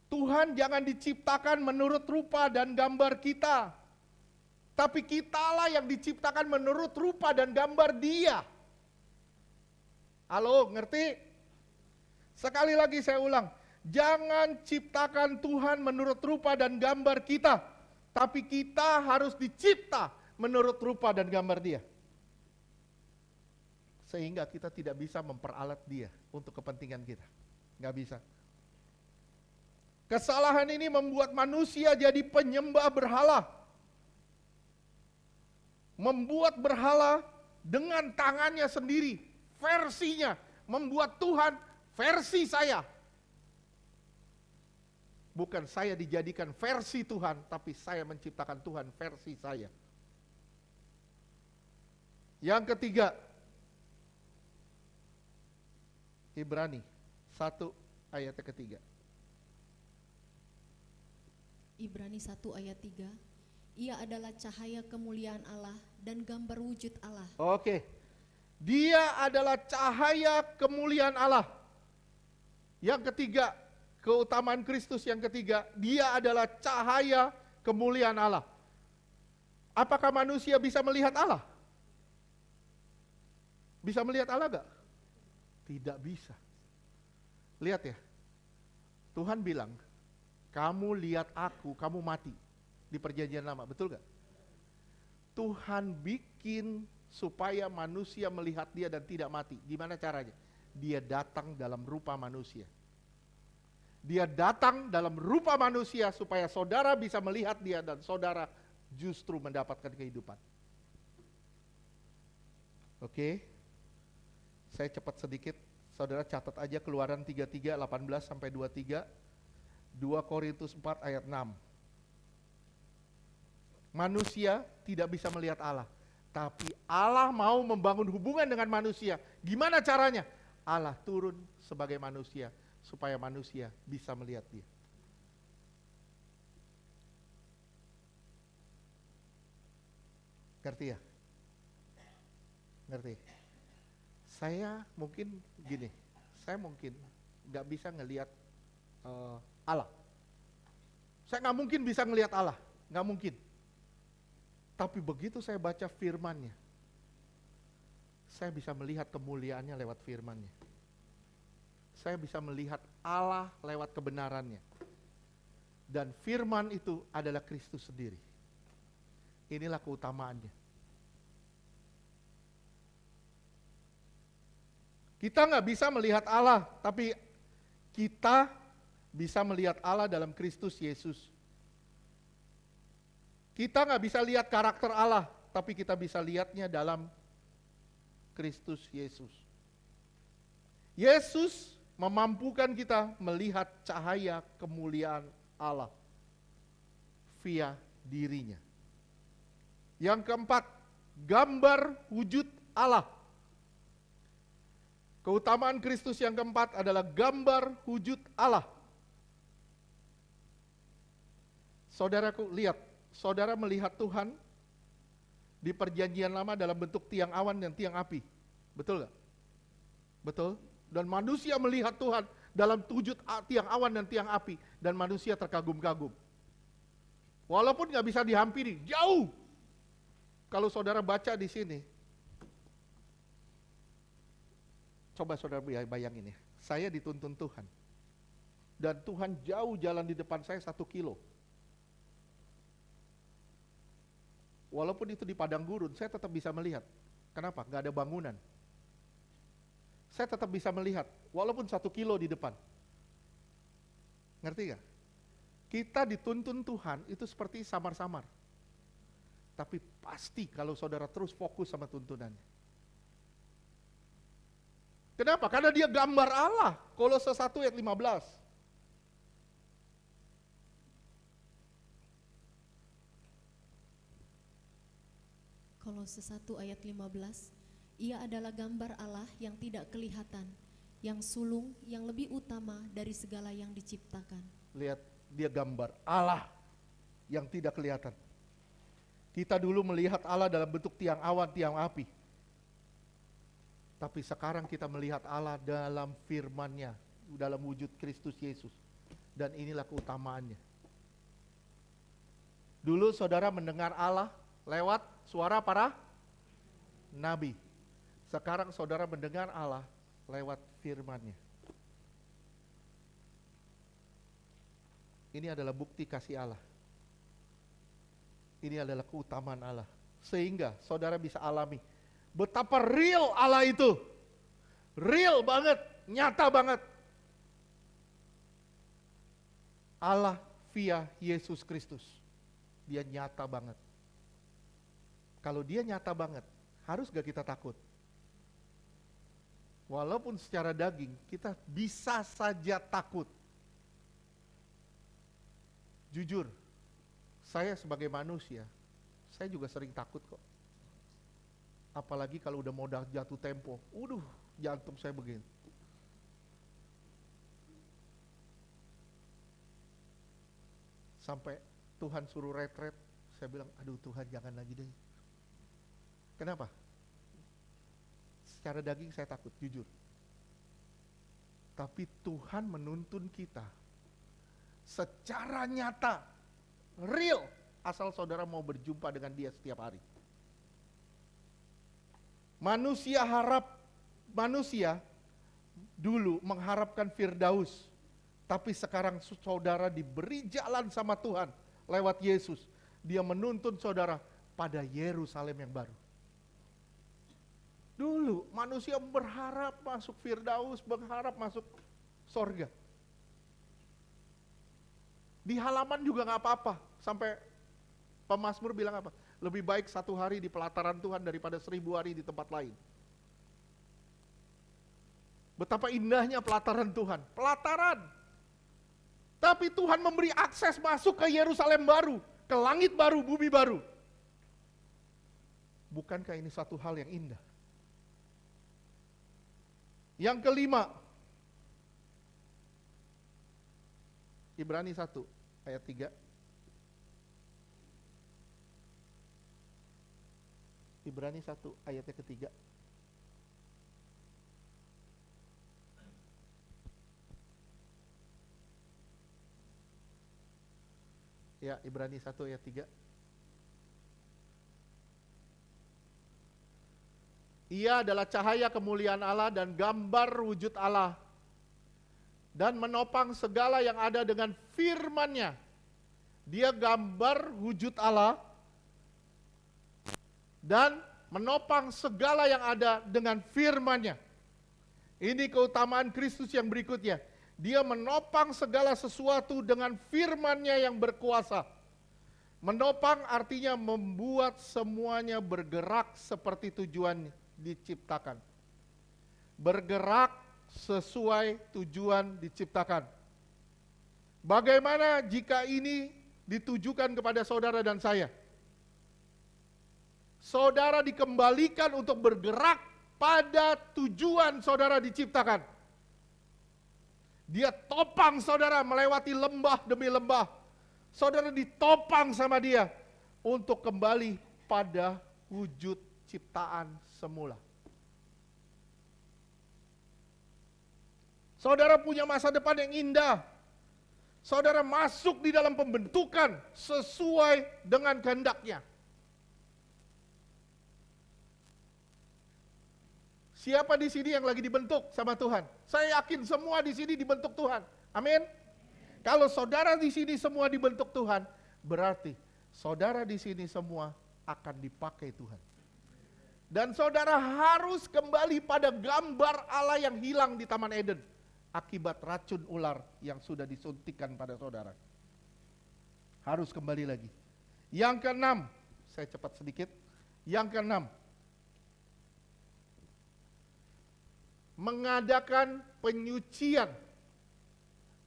Tuhan jangan diciptakan menurut rupa dan gambar kita. Tapi kitalah yang diciptakan menurut rupa dan gambar Dia. Halo, ngerti? Sekali lagi saya ulang, jangan ciptakan Tuhan menurut rupa dan gambar kita. Tapi kita harus dicipta menurut rupa dan gambar Dia. Sehingga kita tidak bisa memperalat Dia untuk kepentingan kita. Nggak bisa. Kesalahan ini membuat manusia jadi penyembah berhala. Membuat berhala dengan tangannya sendiri, versinya. Membuat Tuhan versi saya. Bukan saya dijadikan versi Tuhan, tapi saya menciptakan Tuhan versi saya. Yang ketiga, Ibrani 1 ayat ketiga. Ibrani 1 ayat 3. Ia adalah cahaya kemuliaan Allah dan gambar wujud Allah. Oke. Dia adalah cahaya kemuliaan Allah. Yang ketiga, keutamaan Kristus yang ketiga, Dia adalah cahaya kemuliaan Allah. Apakah manusia bisa melihat Allah? Bisa melihat Allah gak? Tidak bisa. Lihat ya, Tuhan bilang, kamu lihat aku, kamu mati. Di perjanjian lama, betul gak? Tuhan bikin supaya manusia melihat Dia dan tidak mati. Gimana caranya? Dia datang dalam rupa manusia. Dia datang dalam rupa manusia supaya saudara bisa melihat Dia dan saudara justru mendapatkan kehidupan. Oke. Saya cepat sedikit. Saudara catat aja Keluaran 33 18 sampai 23. 2 Korintus 4 ayat 6. Manusia tidak bisa melihat Allah, tapi Allah mau membangun hubungan dengan manusia. Gimana caranya? Allah turun sebagai manusia supaya manusia bisa melihat Dia. Ngerti ya? Ngerti? Saya mungkin gini, saya mungkin nggak bisa ngelihat Allah. Saya nggak mungkin bisa ngelihat Allah, nggak mungkin. Tapi begitu saya baca firman-Nya, saya bisa melihat kemuliaannya lewat firman-Nya. Saya bisa melihat Allah lewat kebenarannya. Dan firman itu adalah Kristus sendiri. Inilah keutamaannya. Kita nggak bisa melihat Allah, tapi kita bisa melihat Allah dalam Kristus Yesus. Kita nggak bisa lihat karakter Allah, tapi kita bisa lihatnya dalam Kristus Yesus. Yesus memampukan kita melihat cahaya kemuliaan Allah via dirinya. Yang keempat, gambar wujud Allah. Keutamaan Kristus yang keempat adalah gambar wujud Allah. Saudaraku, lihat, saudara melihat Tuhan di perjanjian lama dalam bentuk tiang awan dan tiang api. Betul gak? Betul. Dan manusia melihat Tuhan dalam wujud tiang awan dan tiang api. Dan manusia terkagum-kagum. Walaupun gak bisa dihampiri, jauh. Kalau saudara baca di sini, coba saudara bayangin ya, saya dituntun Tuhan. Dan Tuhan jauh jalan di depan saya 1 kilo. Walaupun itu di padang gurun, saya tetap bisa melihat. Kenapa? Gak ada bangunan. Saya tetap bisa melihat, walaupun 1 kilo di depan. Ngerti gak? Kita dituntun Tuhan itu seperti samar-samar. Tapi pasti kalau saudara terus fokus sama tuntunannya. Kenapa? Karena dia gambar Allah. Kolose 1 ayat 15. Kolose 1 ayat 15. Ia adalah gambar Allah yang tidak kelihatan, yang sulung, yang lebih utama dari segala yang diciptakan. Lihat, dia gambar Allah yang tidak kelihatan. Kita dulu melihat Allah dalam bentuk tiang awan, tiang api. Tapi sekarang kita melihat Allah dalam firman-Nya, dalam wujud Kristus Yesus. Dan inilah keutamaannya. Dulu saudara mendengar Allah lewat suara para nabi. Sekarang saudara mendengar Allah lewat firman-Nya. Ini adalah bukti kasih Allah. Ini adalah keutamaan Allah. Sehingga saudara bisa alami betapa real Allah itu. Real banget, nyata banget. Allah via Yesus Kristus. Dia nyata banget. Kalau dia nyata banget, harus gak kita takut? Walaupun secara daging kita bisa saja takut. Jujur, saya sebagai manusia, saya juga sering takut kok. Apalagi kalau udah mau jatuh tempo, jantung saya begini. Sampai Tuhan suruh retret, saya bilang, aduh Tuhan jangan lagi deh. Kenapa? Secara daging saya takut, jujur. Tapi Tuhan menuntun kita secara nyata, real, asal saudara mau berjumpa dengan dia setiap hari. Manusia dulu mengharapkan Firdaus, tapi sekarang saudara diberi jalan sama Tuhan lewat Yesus. Dia menuntun saudara pada Yerusalem yang baru. Dulu manusia berharap masuk Firdaus, berharap masuk sorga. Di halaman juga gak apa-apa. Sampai pemazmur bilang apa? Lebih baik 1 hari di pelataran Tuhan daripada 1000 hari di tempat lain. Betapa indahnya pelataran Tuhan. Pelataran. Tapi Tuhan memberi akses masuk ke Yerusalem baru, ke langit baru, bumi baru. Bukankah ini satu hal yang indah? Yang kelima, Ibrani 1 ayat 3. Ibrani 1 ayatnya ketiga. Ya, Ibrani 1 ayat 3. Ia adalah cahaya kemuliaan Allah dan gambar wujud Allah, dan menopang segala yang ada dengan firman-Nya. Dia gambar wujud Allah dan menopang segala yang ada dengan firman-Nya. Ini keutamaan Kristus yang berikutnya. Dia menopang segala sesuatu dengan firman-Nya yang berkuasa. Menopang artinya membuat semuanya bergerak seperti tujuan diciptakan. Bergerak sesuai tujuan diciptakan. Bagaimana jika ini ditujukan kepada saudara dan saya? Saudara dikembalikan untuk bergerak pada tujuan saudara diciptakan. Dia topang saudara melewati lembah demi lembah. Saudara ditopang sama dia untuk kembali pada wujud ciptaan semula. Saudara punya masa depan yang indah. Saudara masuk di dalam pembentukan sesuai dengan kehendak-Nya. Siapa di sini yang lagi dibentuk sama Tuhan? Saya yakin semua di sini dibentuk Tuhan. Amin. Kalau saudara di sini semua dibentuk Tuhan, berarti saudara di sini semua akan dipakai Tuhan. Dan saudara harus kembali pada gambar Allah yang hilang di Taman Eden akibat racun ular yang sudah disuntikkan pada saudara. Harus kembali lagi. Yang keenam, saya cepat sedikit. Yang keenam, mengadakan penyucian.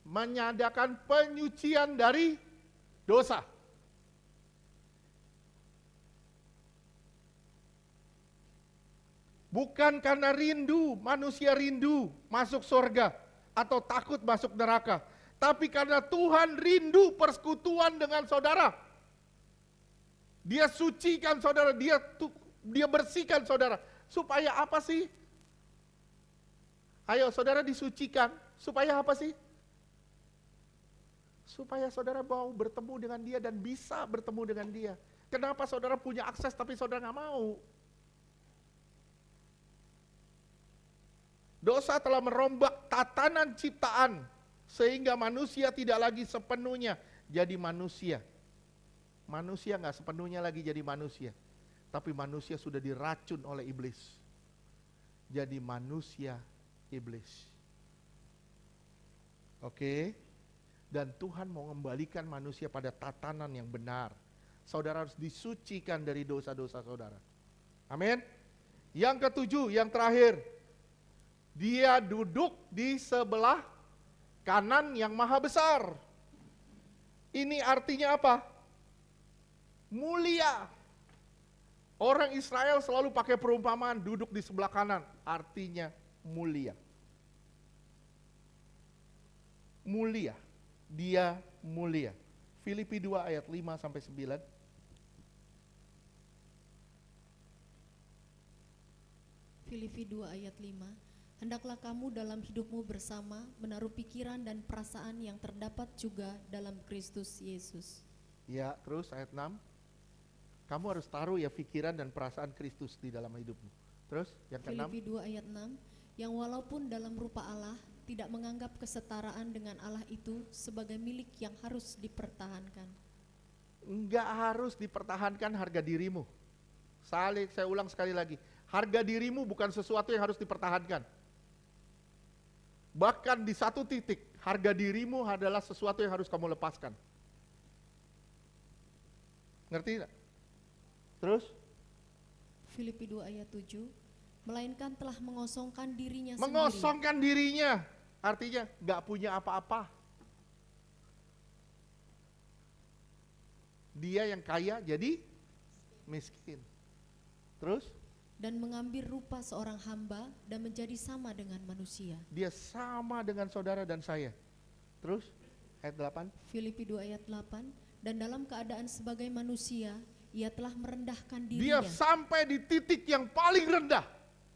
Menyadakan penyucian dari dosa. Bukan karena rindu, manusia rindu masuk surga atau takut masuk neraka. Tapi karena Tuhan rindu persekutuan dengan saudara. Dia sucikan saudara, dia bersihkan saudara. Supaya apa sih? Ayo saudara disucikan, supaya apa sih? Supaya saudara mau bertemu dengan dia dan bisa bertemu dengan dia. Kenapa saudara punya akses tapi saudara nggak mau? Dosa telah merombak tatanan ciptaan sehingga manusia tidak lagi sepenuhnya jadi manusia. Manusia nggak sepenuhnya lagi jadi manusia, tapi manusia sudah diracun oleh iblis. Jadi manusia iblis. Oke? Dan Tuhan mau mengembalikan manusia pada tatanan yang benar. Saudara harus disucikan dari dosa-dosa saudara. Amin. Yang ketujuh, yang terakhir. Dia duduk di sebelah kanan yang maha besar. Ini artinya apa? Mulia. Orang Israel selalu pakai perumpamaan duduk di sebelah kanan. Artinya mulia. Mulia. Dia mulia. Filipi 2 ayat 5-9. Filipi 2 ayat 5. Hendaklah kamu dalam hidupmu bersama menaruh pikiran dan perasaan yang terdapat juga dalam Kristus Yesus. Ya, terus ayat 6. Kamu harus taruh ya pikiran dan perasaan Kristus di dalam hidupmu. Terus yang ke-6. Filipi 2 ayat 6. Yang walaupun dalam rupa Allah tidak menganggap kesetaraan dengan Allah itu sebagai milik yang harus dipertahankan. Enggak harus dipertahankan harga dirimu. Saya ulang sekali lagi. Harga dirimu bukan sesuatu yang harus dipertahankan. Bahkan di satu titik, harga dirimu adalah sesuatu yang harus kamu lepaskan. Ngerti tidak? Terus? Filipi 2 ayat 7. Melainkan telah mengosongkan dirinya sendiri. Mengosongkan dirinya. Artinya gak punya apa-apa. Dia yang kaya jadi miskin. Terus? Dan mengambil rupa seorang hamba dan menjadi sama dengan manusia. Dia sama dengan saudara dan saya. Terus ayat 8. Filipi 2 ayat 8. Dan dalam keadaan sebagai manusia, ia telah merendahkan Dia dirinya sampai di titik yang paling rendah.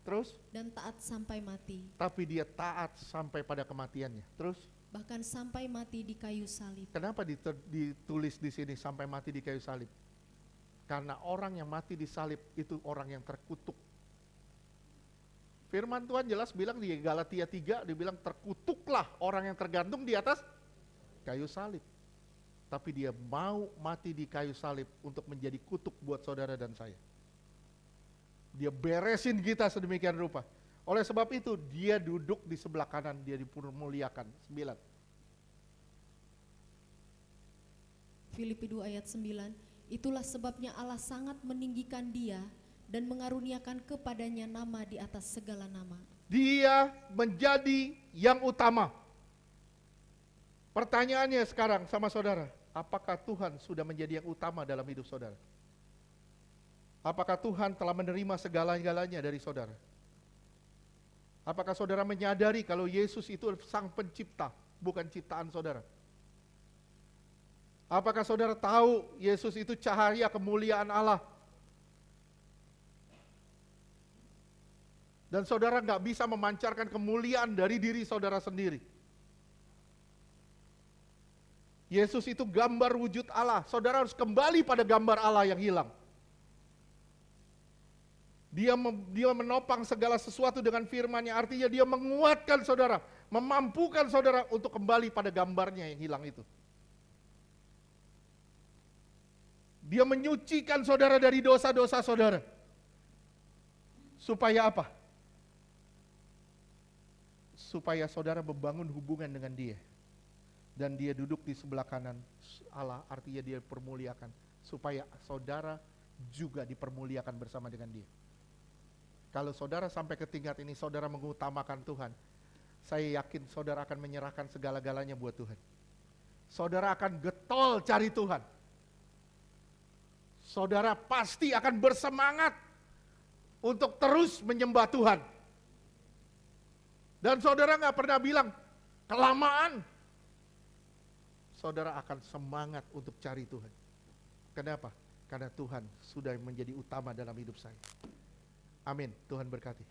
Terus? dan taat sampai mati. Tapi dia taat sampai pada kematiannya. Terus? Bahkan sampai mati di kayu salib. Kenapa ditulis di sini sampai mati di kayu salib? Karena orang yang mati di salib itu orang yang terkutuk. Firman Tuhan jelas bilang di Galatia 3, dibilang terkutuklah orang yang tergantung di atas kayu salib. Tapi dia mau mati di kayu salib untuk menjadi kutuk buat saudara dan saya. Dia beresin kita sedemikian rupa. Oleh sebab itu dia duduk di sebelah kanan, dia dipermuliakan. 9. Filipi 2 ayat 9. Itulah sebabnya Allah sangat meninggikan dia dan mengaruniakan kepadanya nama di atas segala nama. Dia menjadi yang utama. Pertanyaannya sekarang sama saudara, apakah Tuhan sudah menjadi yang utama dalam hidup saudara? Apakah Tuhan telah menerima segala-galanya dari saudara? Apakah saudara menyadari kalau Yesus itu sang pencipta, bukan ciptaan saudara? Apakah saudara tahu Yesus itu cahaya kemuliaan Allah? Dan saudara nggak bisa memancarkan kemuliaan dari diri saudara sendiri. Yesus itu gambar wujud Allah. Saudara harus kembali pada gambar Allah yang hilang. Dia menopang segala sesuatu dengan firman-Nya, artinya dia menguatkan saudara, memampukan saudara untuk kembali pada gambarnya yang hilang itu. Dia menyucikan saudara dari dosa-dosa saudara. Supaya apa? Supaya saudara membangun hubungan dengan dia. Dan dia duduk di sebelah kanan Allah, artinya dia permuliakan. Supaya saudara juga dipermuliakan bersama dengan dia. Kalau saudara sampai ke tingkat ini, saudara mengutamakan Tuhan, saya yakin saudara akan menyerahkan segala-galanya buat Tuhan. Saudara akan getol cari Tuhan. Saudara pasti akan bersemangat untuk terus menyembah Tuhan. Dan saudara nggak pernah bilang, kelamaan. Saudara akan semangat untuk cari Tuhan. Kenapa? Karena Tuhan sudah menjadi utama dalam hidup saya. Amin. Tuhan berkati.